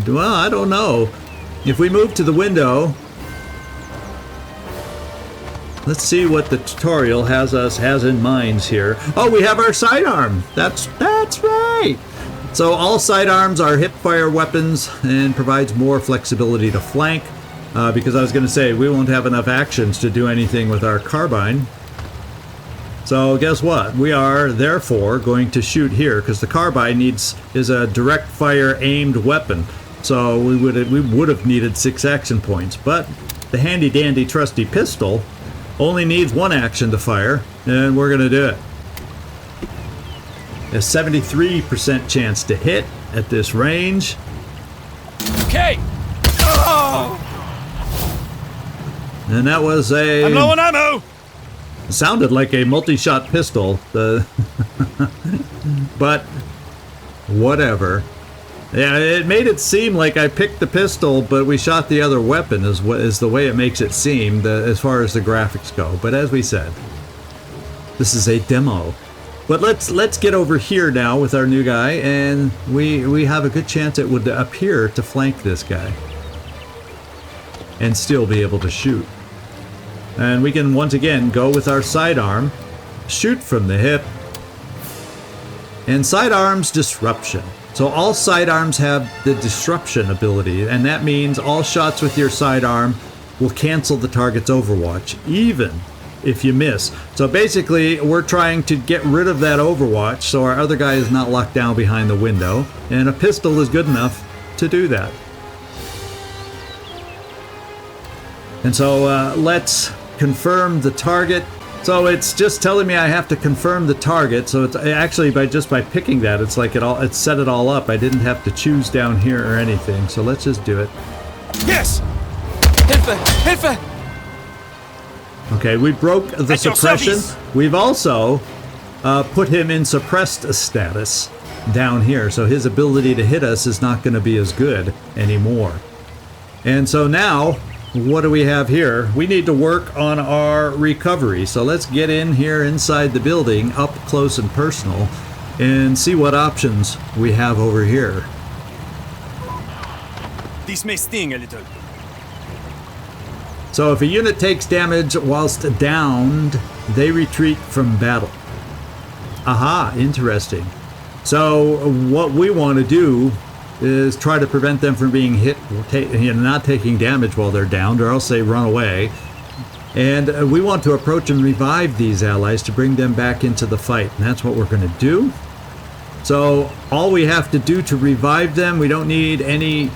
well, I don't know. If we move to the window, let's see what the tutorial has in mind here. Oh, we have our sidearm. That's right. So all sidearms are hip-fire weapons and provides more flexibility to flank. Because I was going to say, we won't have enough actions to do anything with our carbine. So guess what? We are therefore going to shoot here because the carbine is a direct fire aimed weapon. So we would have needed 6 action points. But the handy dandy trusty pistol only needs 1 action to fire, and we're going to do it. A 73% chance to hit at this range. Okay! Oh! And that was I'm low on ammo! sounded like a multi-shot pistol. But whatever. Yeah, it made it seem like I picked the pistol, but we shot the other weapon is the way it makes it seem as far as the graphics go. But as we said, this is a demo. But let's get over here now with our new guy, and we have a good chance it would appear to flank this guy and still be able to shoot. And we can once again go with our sidearm, shoot from the hip, and sidearms disruption. So all sidearms have the disruption ability, and that means all shots with your sidearm will cancel the target's overwatch, even if you miss. So basically, we're trying to get rid of that overwatch so our other guy is not locked down behind the window, and a pistol is good enough to do that. And so let's confirm the target. So it's just telling me I have to confirm the target. So it's actually by picking that, it's like it set it all up. I didn't have to choose down here or anything. So let's just do it. Yes! Hilfe! Hilfe! Okay, we broke the At your suppression. service. We've also put him in suppressed status down here. So his ability to hit us is not going to be as good anymore. And so now, what do we have here? We need to work on our recovery. So let's get in here inside the building, up close and personal, and see what options we have over here. This may sting a little. So if a unit takes damage whilst downed, they retreat from battle. Aha, interesting. So what we want to do is try to prevent them from being hit, not taking damage while they're downed, or else they run away. And we want to approach and revive these allies to bring them back into the fight, and that's what we're going to do. So all we have to do to revive them, we don't need any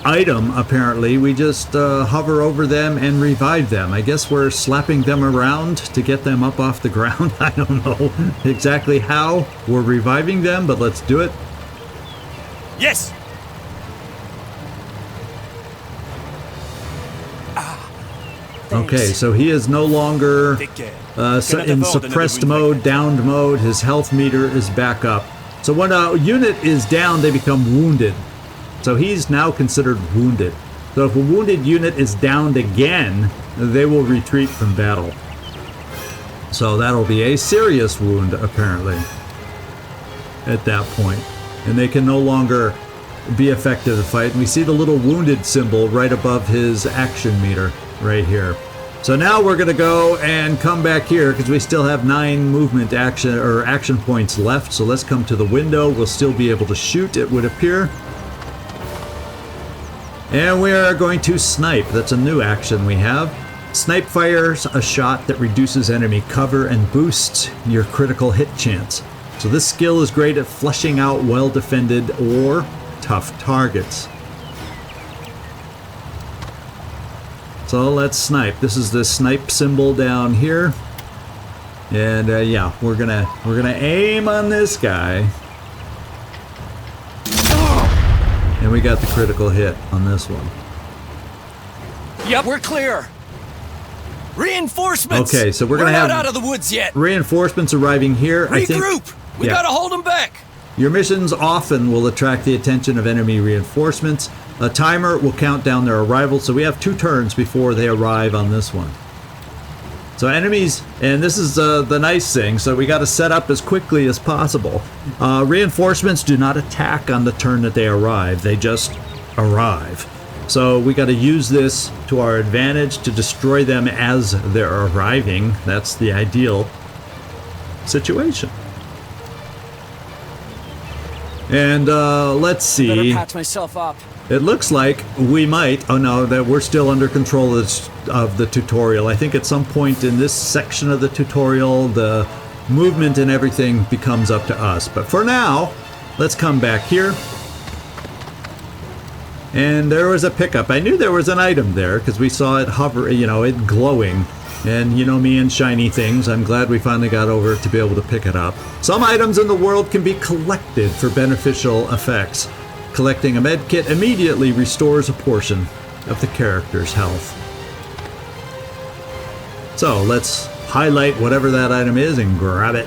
item apparently, we just hover over them and revive them. I guess we're slapping them around to get them up off the ground. I don't know exactly how we're reviving them, but let's do it. Yes! Okay, so he is no longer Take care. in suppressed mode, downed mode. His health meter is back up. So when a unit is down, they become wounded. So he's now considered wounded. So if a wounded unit is downed again, they will retreat from battle. So that'll be a serious wound, apparently, at that point. And they can no longer be effective to fight. And we see the little wounded symbol right above his action meter, right here. So now we're going to go and come back here because we still have 9 movement action points left. So let's come to the window. We'll still be able to shoot, it would appear. And we are going to snipe. That's a new action we have. Snipe fires a shot that reduces enemy cover and boosts your critical hit chance. So this skill is great at flushing out well-defended or tough targets. So let's snipe. This is the snipe symbol down here. And yeah, we're gonna aim on this guy. And we got the critical hit on this one. Yep, we're clear. Reinforcements. Okay, so we're gonna not have out of the woods yet. reinforcements arriving here. I think Regroup. We yeah. gotta hold them back. Your missions often will attract the attention of enemy reinforcements. A timer will count down their arrival, so we have 2 turns before they arrive on this one. So enemies, and this is the nice thing, so we got to set up as quickly as possible. Reinforcements do not attack on the turn that they arrive, they just arrive. So we got to use this to our advantage to destroy them as they're arriving. That's the ideal situation. And let's see. Better patch myself up. It looks like we might. Oh no, that we're still under control of the tutorial. I think at some point in this section of the tutorial, the movement and everything becomes up to us. But for now, let's come back here. And there was a pickup. I knew there was an item there because we saw it hover, it glowing. And you know me and shiny things, I'm glad we finally got over to be able to pick it up. Some items in the world can be collected for beneficial effects. Collecting a med kit immediately restores a portion of the character's health. So let's highlight whatever that item is and grab it.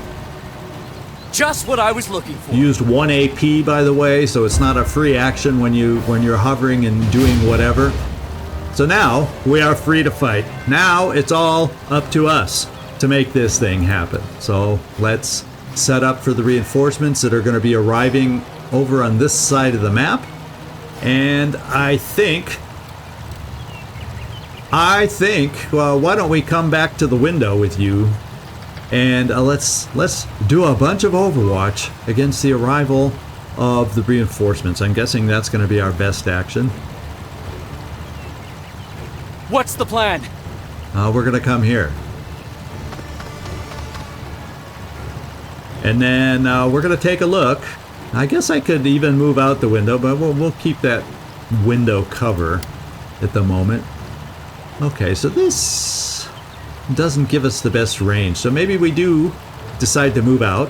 Just what I was looking for. Used 1 AP, by the way, so it's not a free action when you're hovering and doing whatever. So now we are free to fight. Now it's all up to us to make this thing happen. So let's set up for the reinforcements that are going to be arriving over on this side of the map. And I think I think, well, why don't we come back to the window with you, and let's do a bunch of Overwatch against the arrival of the reinforcements. I'm guessing that's going to be our best action. What's the plan? We're going to come here. And then we're going to take a look. I guess I could even move out the window, but we'll keep that window cover at the moment. Okay, so this doesn't give us the best range. So maybe we do decide to move out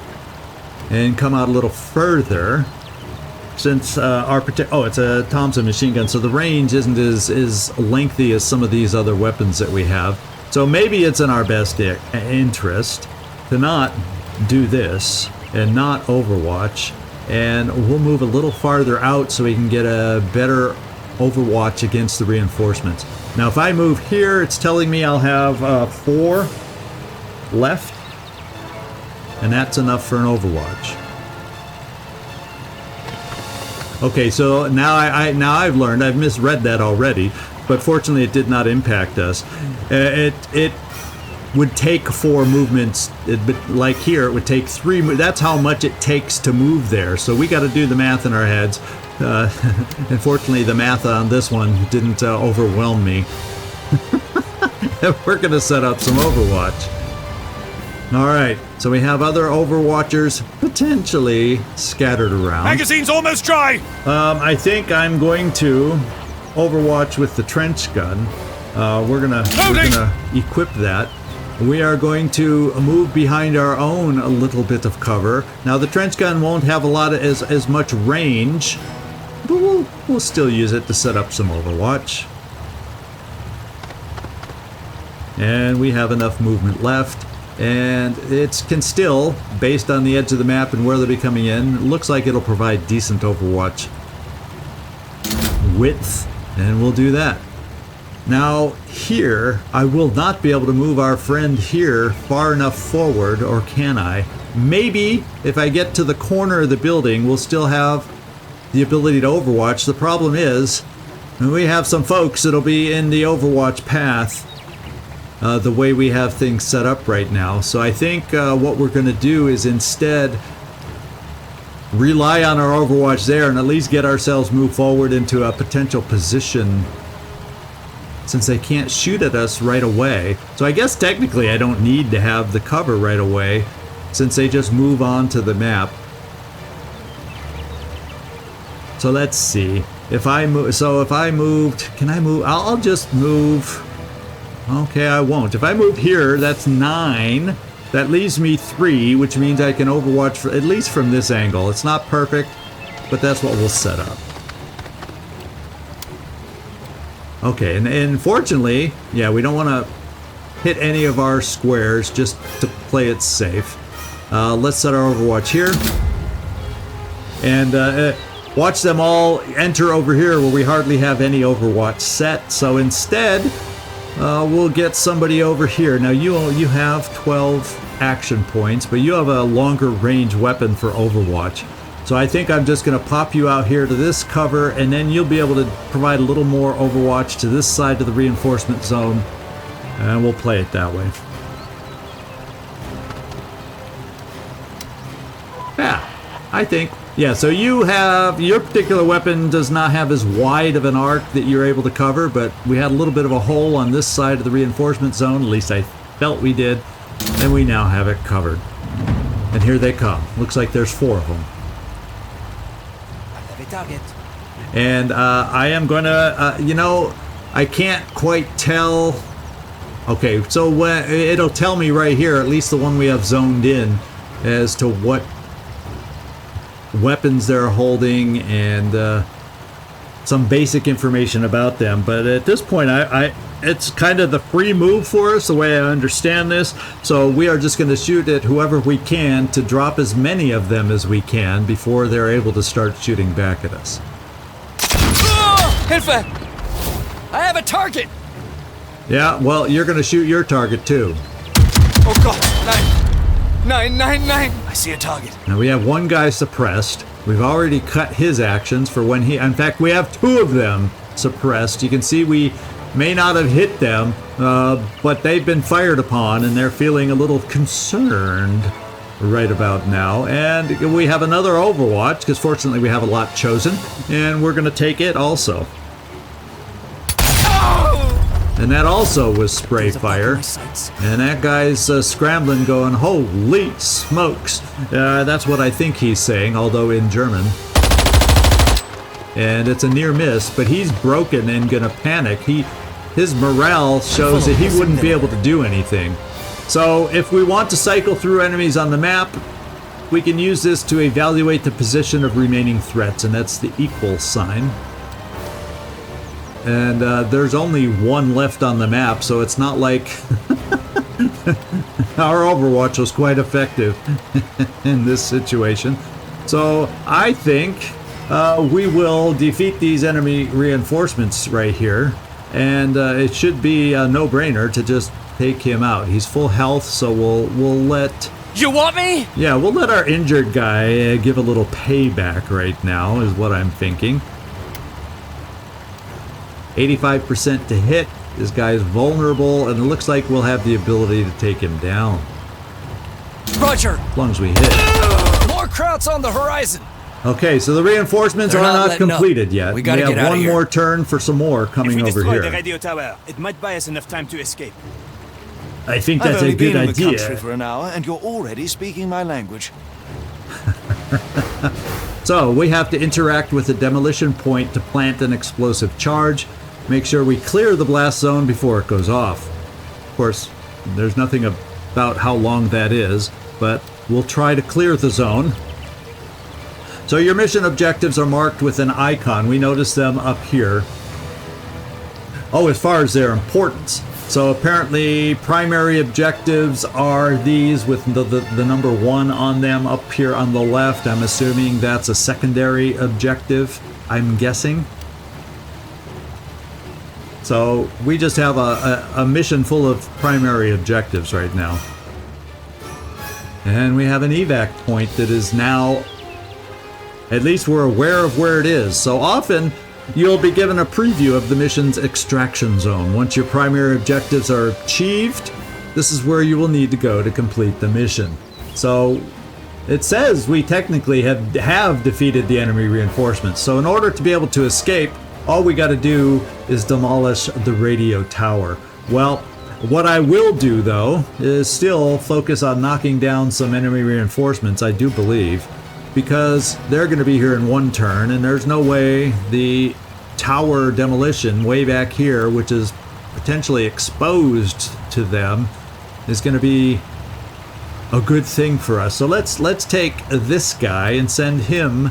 and come out a little further. Since it's a Thompson machine gun, so the range isn't as lengthy as some of these other weapons that we have. So maybe it's in our best interest to not do this and not Overwatch, and we'll move a little farther out so we can get a better Overwatch against the reinforcements. Now if I move here, it's telling me I'll have 4 left, and that's enough for an Overwatch. Okay, so now I've learned, I've misread that already, but fortunately it did not impact us. It would take 4 movements, like here it would take 3, that's how much it takes to move there. So we got to do the math in our heads. Unfortunately the math on this one didn't overwhelm me. We're going to set up some Overwatch. Alright, so we have other Overwatchers potentially scattered around. Magazine's almost dry! I think I'm going to Overwatch with the trench gun. We're gonna equip that. We are going to move behind our own a little bit of cover. Now the trench gun won't have a lot of as much range, but we'll still use it to set up some Overwatch. And we have enough movement left. And it can still, based on the edge of the map and where they'll be coming in, looks like it'll provide decent Overwatch width, and we'll do that. Now here, I will not be able to move our friend here far enough forward, or can I? Maybe if I get to the corner of the building, we'll still have the ability to Overwatch. The problem is, we have some folks that'll be in the Overwatch path. The way we have things set up right now. So I think what we're going to do is instead rely on our Overwatch there and at least get ourselves moved forward into a potential position, since they can't shoot at us right away. So I guess technically I don't need to have the cover right away, since they just move on to the map. So let's see. If I move, can I move? I'll just move. Okay, I won't. If I move here, that's 9. That leaves me 3, which means I can Overwatch at least from this angle. It's not perfect, but that's what we'll set up. Okay, and fortunately, yeah, we don't want to hit any of our squares just to play it safe. Let's set our Overwatch here. And watch them all enter over here where we hardly have any Overwatch set. So instead, we'll get somebody over here. Now you have 12 action points, but you have a longer range weapon for Overwatch. So I think I'm just going to pop you out here to this cover, and then you'll be able to provide a little more Overwatch to this side of the reinforcement zone, and we'll play it that way. Yeah, I think. Yeah, so you have, your particular weapon does not have as wide of an arc that you're able to cover, but we had a little bit of a hole on this side of the reinforcement zone, at least I felt we did, and we now have it covered. And here they come. Looks like there's 4 of them. Target. And I am gonna, I can't quite tell. Okay, so it'll tell me right here, at least the one we have zoned in, as to what weapons they're holding and some basic information about them. But at this point, it's kind of the free move for us, the way I understand this. So we are just going to shoot at whoever we can to drop as many of them as we can before they're able to start shooting back at us. Hilfe! I have a target! Yeah, well, you're going to shoot your target too. Oh Gott, nein! Nein! I see a target. Now we have one guy suppressed. We've already cut his actions for when he... In fact, we have 2 of them suppressed. You can see we may not have hit them, but they've been fired upon and they're feeling a little concerned right about now. And we have another Overwatch, because fortunately we have a lot chosen, and we're going to take it also. And that also was spray fire. And that guy's scrambling going, holy smokes. That's what I think he's saying, although in German. And it's a near miss, but he's broken and gonna panic. His morale shows that he wouldn't be able to do anything. So if we want to cycle through enemies on the map, we can use this to evaluate the position of remaining threats, and that's the equal sign. And there's only one left on the map, so it's not like our Overwatch was quite effective in this situation. So I think we will defeat these enemy reinforcements right here, and it should be a no-brainer to just take him out. He's full health, so we'll let... You want me? Yeah, we'll let our injured guy give a little payback right now, is what I'm thinking. 85% to hit. This guy's vulnerable, and it looks like we'll have the ability to take him down. Roger. As long as we hit. More krauts on the horizon. Okay, so the reinforcements They're are not not letting completed up. yet. We gotta have get out of one here. more turn for some more coming over the here. radio tower, it might buy us enough time to escape. I think I've that's only a good been in the country idea. for an hour, and you're already speaking my language. So we have to interact with the demolition point to plant an explosive charge. Make sure we clear the blast zone before it goes off. Of course, there's nothing about how long that is, but we'll try to clear the zone. So your mission objectives are marked with an icon. We notice them up here. Oh, as far as their importance. So apparently primary objectives are these with the number 1 on them up here on the left. I'm assuming that's a secondary objective, I'm guessing. So we just have a mission full of primary objectives right now. And we have an evac point that is now, at least we're aware of where it is. So often you'll be given a preview of the mission's extraction zone. Once your primary objectives are achieved, this is where you will need to go to complete the mission. So it says we technically have defeated the enemy reinforcements. So in order to be able to escape, all we got to do is demolish the radio tower. Well, what I will do though is still focus on knocking down some enemy reinforcements, I do believe, because they're going to be here in one turn, and there's no way the tower demolition way back here, which is potentially exposed to them, is going to be a good thing for us. So let's take this guy and send him.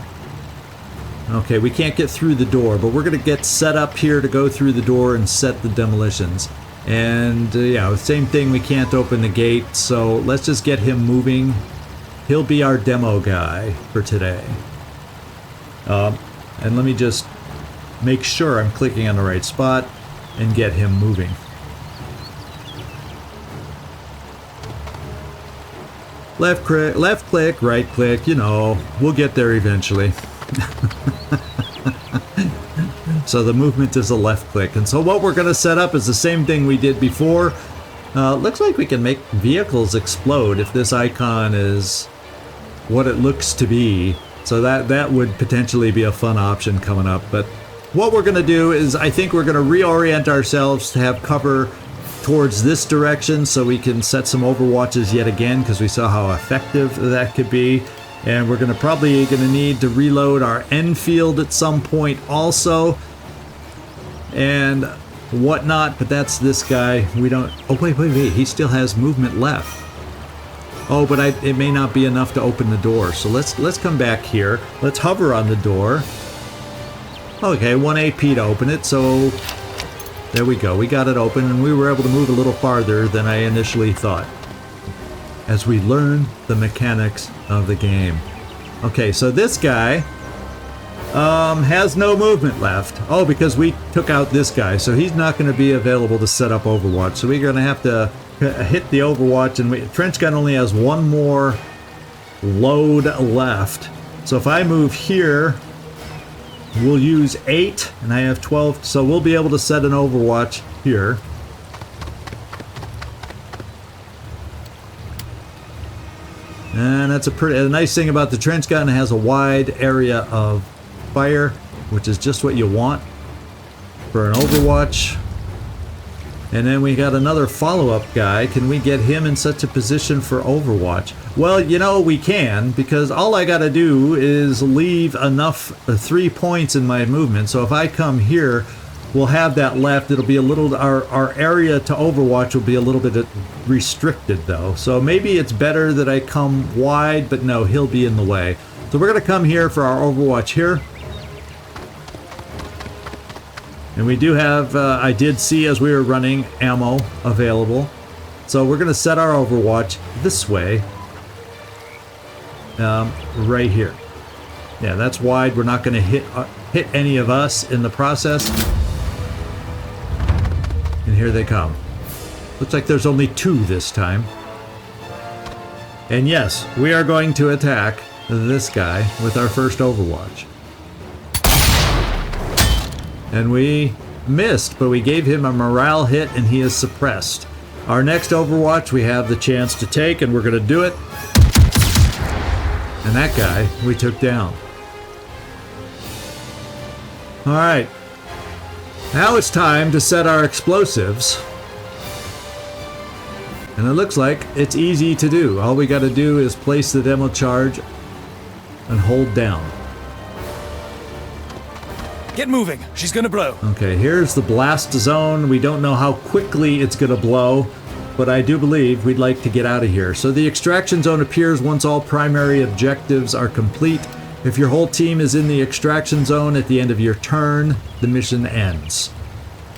Okay, we can't get through the door, but we're going to get set up here to go through the door and set the demolitions. And yeah, same thing, we can't open the gate, so let's just get him moving. He'll be our demo guy for today. And let me just make sure I'm clicking on the right spot and get him moving. Left click, right click, you know, we'll get there eventually. So the movement is a left click. And so what we're going to set up is the same thing we did before. Looks like we can make vehicles explode if this icon is what it looks to be. So that would potentially be a fun option coming up. But what we're going to do is I think we're going to reorient ourselves to have cover towards this direction so we can set some overwatches yet again, because we saw how effective that could be. And we're probably going to need to reload our Enfield at some point also and whatnot, but that's this guy. We don't... Oh, wait. He still has movement left. Oh, but it may not be enough to open the door. So let's come back here. Let's hover on the door. Okay, 1 AP to open it. So there we go. We got it open, and we were able to move a little farther than I initially thought, as we learn the mechanics of the game. Okay, so this guy has no movement left. Oh, because we took out this guy, so he's not going to be available to set up Overwatch. So we're going to have to hit the Overwatch, and Trench Gun only has one more load left. So if I move here, We'll use 8, and I have 12, so we'll be able to set an overwatch here. And that's a nice thing about the trench gun. It has a wide area of fire, which is just what you want for an overwatch. And then we got another follow-up guy. Can we get him in such a position for overwatch? Well, you know, we can, because all I got to do is leave enough 3 points in my movement. So if I come here, we'll have that left. It'll be a little, our area to overwatch will be a little bit restricted though. So maybe it's better that I come wide, but no, he'll be in the way. So we're going to come here for our overwatch here. And we do have, I did see as we were running, ammo available. So we're going to set our overwatch this way. Right here. Yeah, that's wide. We're not going to hit any of us in the process. And here they come. Looks like there's only 2 this time. And yes, we are going to attack this guy with our first overwatch. And we missed, but we gave him a morale hit and he is suppressed. Our next overwatch we have the chance to take, and we're going to do it. And that guy we took down. Alright. Now it's time to set our explosives. And it looks like it's easy to do. All we got to do is place the demo charge and hold down. Get moving. She's gonna blow. Okay, here's the blast zone. We don't know how quickly it's going to blow, but I do believe we'd like to get out of here. So the extraction zone appears once all primary objectives are complete. If your whole team is in the extraction zone at the end of your turn, the mission ends.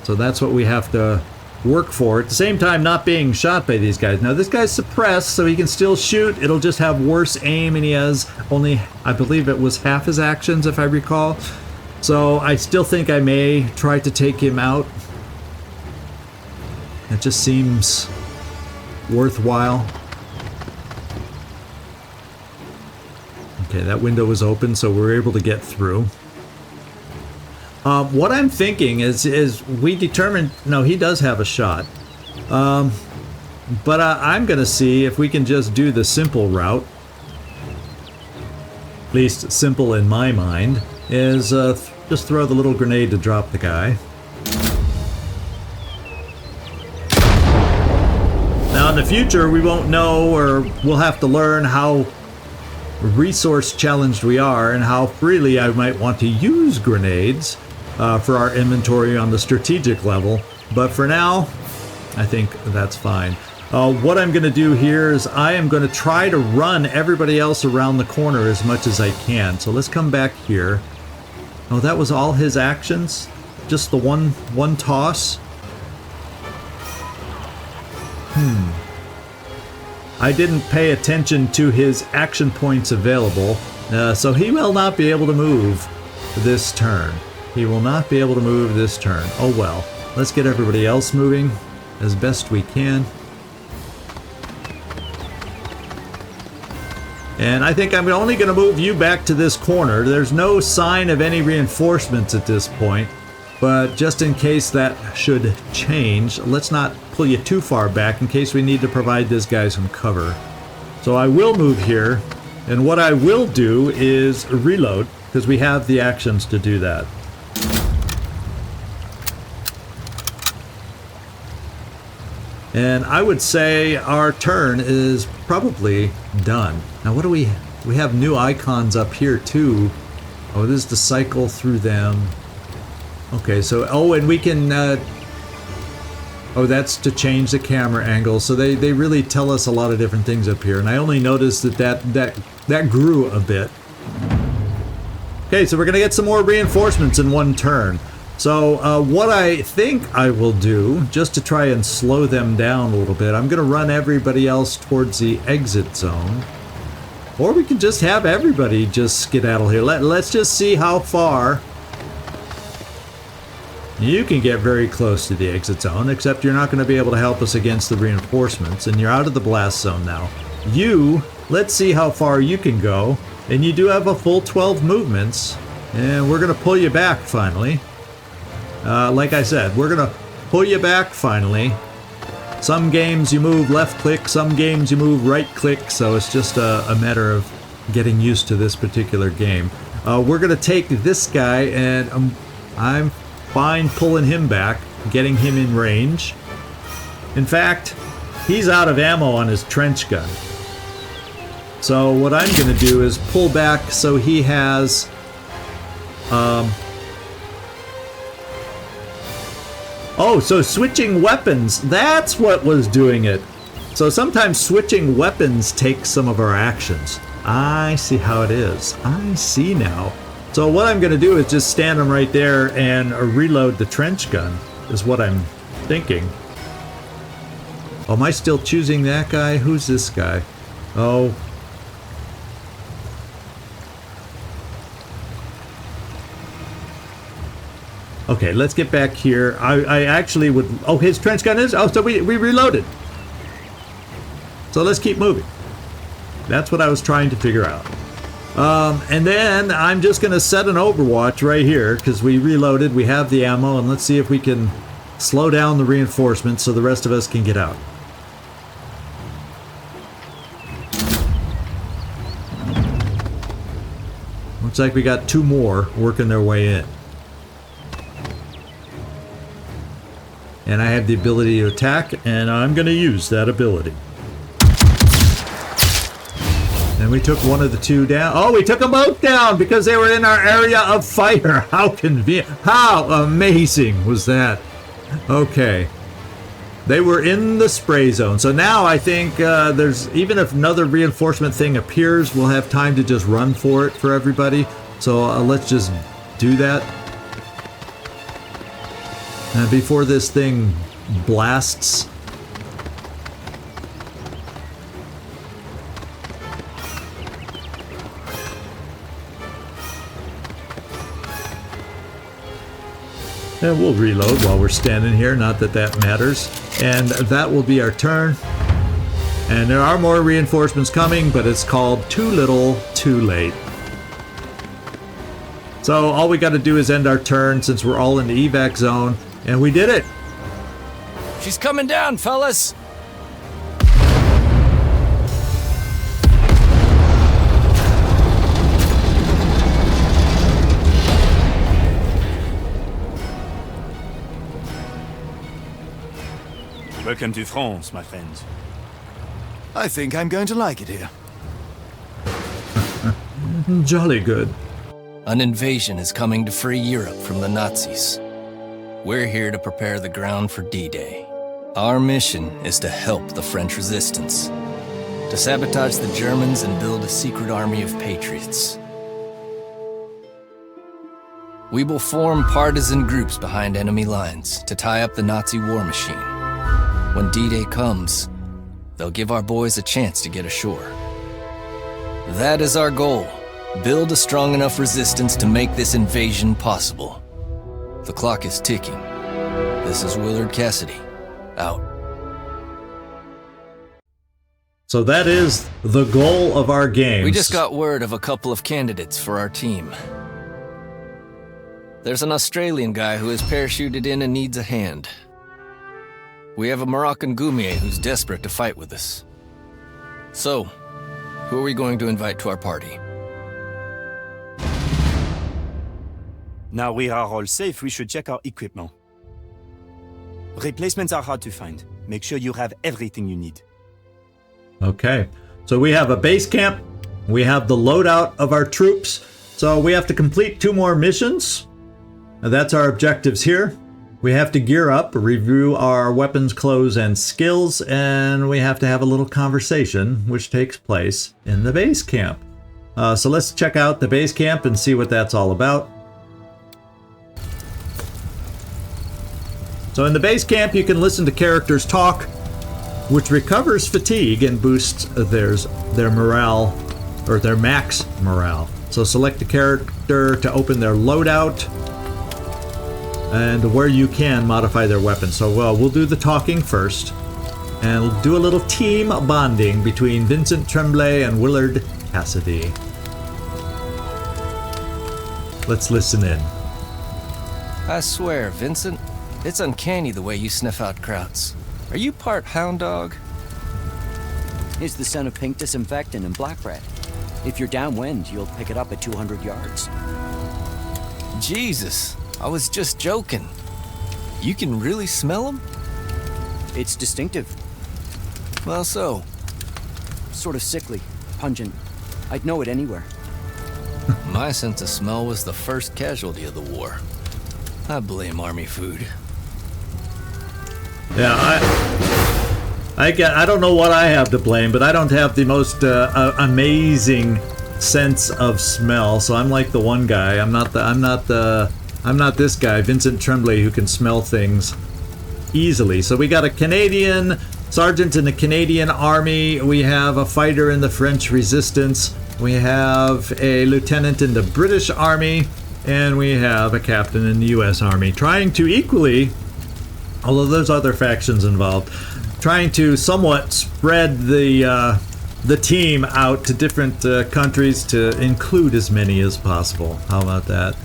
So that's what we have to work for. At the same time, not being shot by these guys. Now this guy's suppressed, so he can still shoot. It'll just have worse aim, and he has only, I believe it was half his actions, if I recall. So I still think I may try to take him out. It just seems worthwhile. Okay, that window was open, so we're able to get through. What I'm thinking is we determined, no, he does have a shot. But I'm going to see if we can just do the simple route. At least simple in my mind. Is just throw the little grenade to drop the guy. Now in the future we won't know, or we'll have to learn how resource challenged we are and how freely I might want to use grenades for our inventory on the strategic level. But for now, I think that's fine. What I'm going to do here is I am going to try to run everybody else around the corner as much as I can. So let's come back here. Oh, that was all his actions? Just the one toss? I didn't pay attention to his action points available, so he will not be able to move this turn. He will not be able to move this turn. Oh well. Let's get everybody else moving as best we can. And I think I'm only going to move you back to this corner. There's no sign of any reinforcements at this point. But just in case that should change, let's not pull you too far back in case we need to provide this guy some cover. So I will move here. And what I will do is reload, because we have the actions to do that. And I would say our turn is probably done. Now what do we have new icons up here too. Oh, this is to cycle through them. Okay, so, oh, and we can, oh, that's to change the camera angle. So they really tell us a lot of different things up here. And I only noticed that grew a bit. Okay, so we're gonna get some more reinforcements in one turn. So what I think I will do, just to try and slow them down a little bit, I'm going to run everybody else towards the exit zone. Or we can just have everybody just skedaddle here. Let's just see how far. You can get very close to the exit zone, except you're not going to be able to help us against the reinforcements, and you're out of the blast zone now. You, let's see how far you can go, and you do have a full 12 movements. And we're going to pull you back finally. Like I said, we're going to pull you back finally. Some games you move left click, some games you move right click, so it's just a matter of getting used to this particular game. We're going to take this guy, and I'm fine pulling him back, getting him in range. In fact, he's out of ammo on his trench gun. So what I'm going to do is pull back so he has... Oh, so switching weapons, that's what was doing it. So sometimes switching weapons takes some of our actions. I see how it is. I see now. So what I'm going to do is just stand him right there and reload the trench gun, is what I'm thinking. Oh, am I still choosing that guy? Who's this guy? Oh. Okay, let's get back here. I actually would... Oh, his trench gun is... Oh, so we reloaded. So let's keep moving. That's what I was trying to figure out. And then I'm just going to set an overwatch right here because we reloaded. We have the ammo. And let's see if we can slow down the reinforcements so the rest of us can get out. Looks like we got 2 more working their way in. And I have the ability to attack, and I'm going to use that ability. And we took one of the 2 down. Oh, we took them both down because they were in our area of fire. How convenient. How amazing was that? Okay. They were in the spray zone. So now I think there's, even if another reinforcement thing appears, we'll have time to just run for it for everybody. So let's just do that. Before this thing blasts. And we'll reload while we're standing here, not that that matters. And that will be our turn. And there are more reinforcements coming, but it's called too little, too late. So all we got to do is end our turn since we're all in the evac zone. And we did it! She's coming down, fellas! Welcome to France, my friends. I think I'm going to like it here. Jolly good. An invasion is coming to free Europe from the Nazis. We're here to prepare the ground for D-Day. Our mission is to help the French resistance, to sabotage the Germans and build a secret army of patriots. We will form partisan groups behind enemy lines to tie up the Nazi war machine. When D-Day comes, they'll give our boys a chance to get ashore. That is our goal. Build a strong enough resistance to make this invasion possible. The clock is ticking. This is Willard Cassidy, out. So that is the goal of our game. We just got word of a couple of candidates for our team. There's an Australian guy who has parachuted in and needs a hand. We have a Moroccan Goumier who's desperate to fight with us. So, who are we going to invite to our party? Now we are all safe, we should check our equipment. Replacements are hard to find. Make sure you have everything you need. Okay, so we have a base camp. We have the loadout of our troops. So we have to complete 2 more missions. And that's our objectives here. We have to gear up, review our weapons, clothes, and skills, and we have to have a little conversation, which takes place in the base camp. So let's check out the base camp and see what that's all about. So in the base camp, you can listen to characters talk, which recovers fatigue and boosts their morale, or their max morale. So select a character to open their loadout, and where you can modify their weapon. So we'll do the talking first, and we'll do a little team bonding between Vincent Tremblay and Willard Cassidy. Let's listen in. I swear, Vincent, it's uncanny the way you sniff out krauts. Are you part hound dog? Is the scent of pink disinfectant and black bread. If you're downwind, you'll pick it up at 200 yards. Jesus, I was just joking. You can really smell them? It's distinctive. Well, so. Sort of sickly, pungent. I'd know it anywhere. My sense of smell was the first casualty of the war. I blame army food. Yeah, I don't know what I have to blame, but I don't have the most amazing sense of smell. So I'm like the one guy. I'm not this guy, Vincent Tremblay, who can smell things easily. So we got a Canadian sergeant in the Canadian Army. We have a fighter in the French Resistance. We have a lieutenant in the British Army. And we have a captain in the U.S. Army, trying to equally, although there's other factions involved, trying to somewhat spread the team out to different countries to include as many as possible. How about that?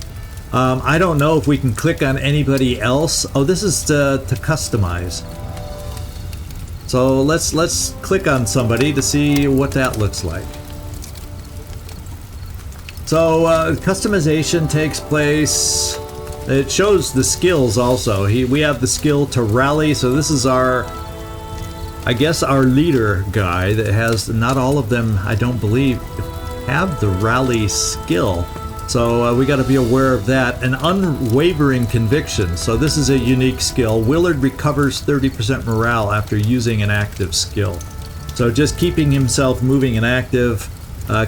I don't know if we can click on anybody else. Oh, this is to customize. So let's click on somebody to see what that looks like. So customization takes place. It shows the skills also. We have the skill to rally. So this is our, I guess, our leader guy that has, not all of them, I don't believe, have the rally skill. So we got to be aware of that. An unwavering conviction. So this is a unique skill. Willard recovers 30% morale after using an active skill. So just keeping himself moving and active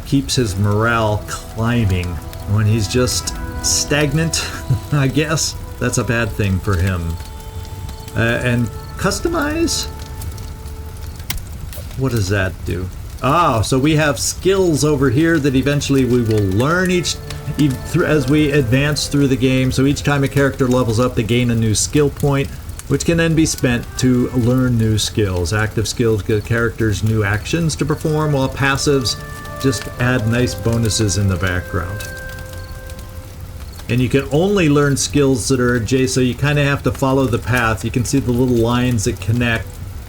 keeps his morale climbing. When he's just stagnant, I guess, that's a bad thing for him. And customize? What does that do? Oh, so we have skills over here that eventually we will learn as we advance through the game. So each time a character levels up, they gain a new skill point, which can then be spent to learn new skills. Active skills give characters new actions to perform, while passives just add nice bonuses in the background. And you can only learn skills that are adjacent, so you kind of have to follow the path. You can see the little lines that connect.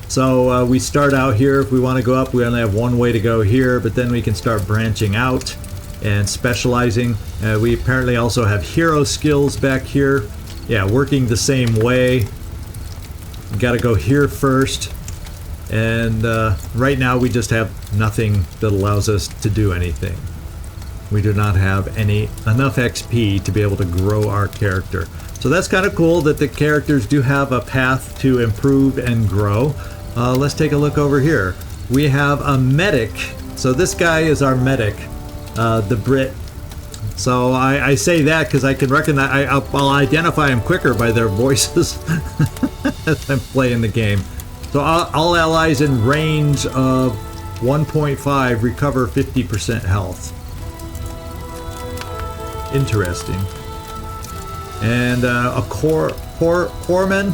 So we start out here. If we want to go up, we only have one way to go here, but then we can start branching out and specializing. We apparently also have hero skills back here. Yeah, working the same way. You got to go here first. And right now we just have nothing that allows us to do anything. We do not have enough XP to be able to grow our character. So that's kind of cool that the characters do have a path to improve and grow. Let's take a look over here. We have a medic. So this guy is our medic, the Brit. So I say that because I can recognize, I'll identify them quicker by their voices as I'm playing the game. So all allies in range of 1.5 recover 50% health. Interesting. And a corpsman,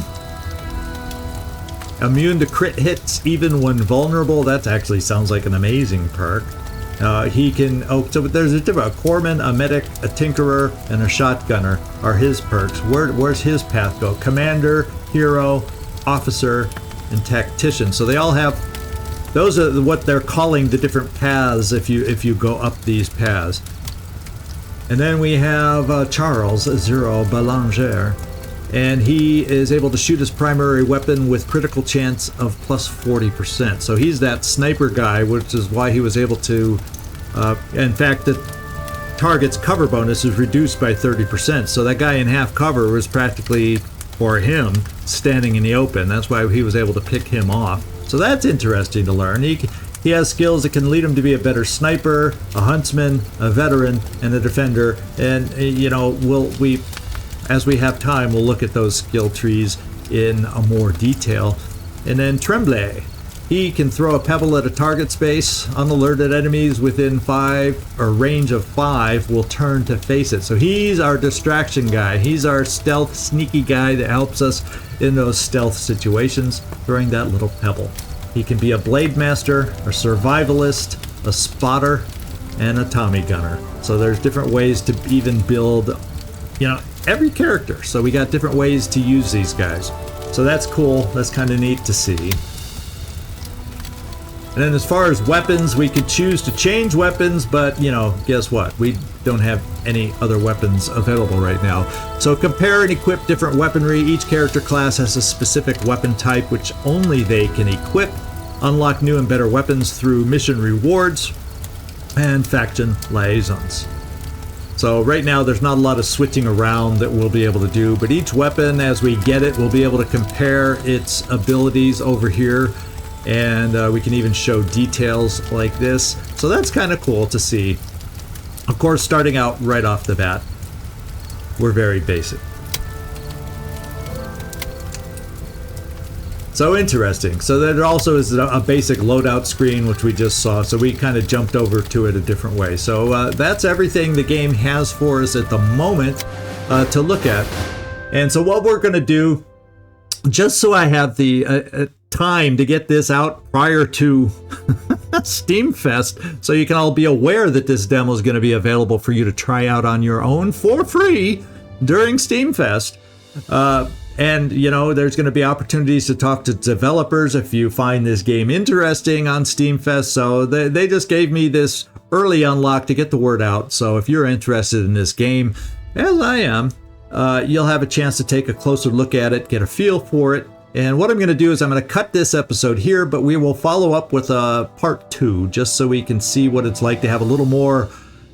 immune to crit hits even when vulnerable. That actually sounds like an amazing perk. He can, so there's a corpsman, a medic, a tinkerer, and a shotgunner are his perks. Where's his path go? Commander, hero, officer, and tactician. So they all have, those are what they're calling the different paths if you go up these paths. And then we have Charles Zero Belanger, and he is able to shoot his primary weapon with critical chance of plus 40%. So he's that sniper guy, which is why he was able to, in fact, the target's cover bonus is reduced by 30%. So that guy in half cover was practically, for him, standing in the open. That's why he was able to pick him off. So that's interesting to learn. He has skills that can lead him to be a better sniper, a huntsman, a veteran, and a defender. And you know, as we have time, we'll look at those skill trees in a more detail. And then Tremblay, he can throw a pebble at a target space. Unalerted enemies within 5 or range of 5 will turn to face it. So he's our distraction guy. He's our stealth, sneaky guy that helps us in those stealth situations, throwing that little pebble. He can be a blade master, a survivalist, a spotter, and a Tommy gunner. So there's different ways to even build, you know, every character. So we got different ways to use these guys. So that's cool. That's kind of neat to see. And then as far as weapons, we could choose to change weapons, but, you know, guess what? We don't have any other weapons available right now. So compare and equip different weaponry. Each character class has a specific weapon type which only they can equip. Unlock new and better weapons through mission rewards and faction liaisons. So right now there's not a lot of switching around that we'll be able to do, but each weapon as we get it, we'll be able to compare its abilities over here, and we can even show details like this. So that's kind of cool to see. Of course, starting out right off the bat, we're very basic. So interesting. So there also is a basic loadout screen, which we just saw. So we kind of jumped over to it a different way. So that's everything the game has for us at the moment to look at. And so what we're going to do, just so I have the time to get this out prior to Steam Fest, so you can all be aware that this demo is going to be available for you to try out on your own for free during Steam Fest. And, you know, there's going to be opportunities to talk to developers if you find this game interesting on Steam Fest. So they just gave me this early unlock to get the word out. So if you're interested in this game, as I am, you'll have a chance to take a closer look at it, get a feel for it. And what I'm going to do is I'm going to cut this episode here, but we will follow up with a part 2 just so we can see what it's like to have a little more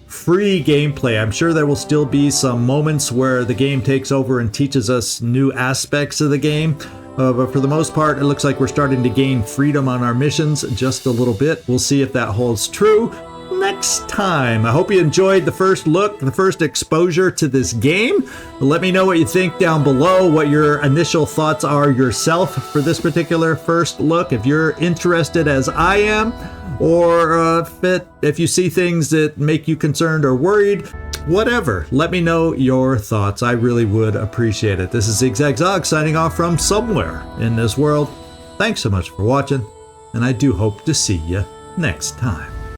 free gameplay. I'm sure there will still be some moments where the game takes over and teaches us new aspects of the game, but for the most part it looks like we're starting to gain freedom on our missions just a little bit. We'll see if that holds true next time. I hope you enjoyed the first look, the first exposure to this game. Let me know what you think down below, what your initial thoughts are yourself for this particular first look, if you're interested as I am, or if you see things that make you concerned or worried. Whatever, let me know your thoughts. I really would appreciate it. This is Zigzag Zog signing off from somewhere in this world. Thanks so much for watching, and I do hope to see you next time.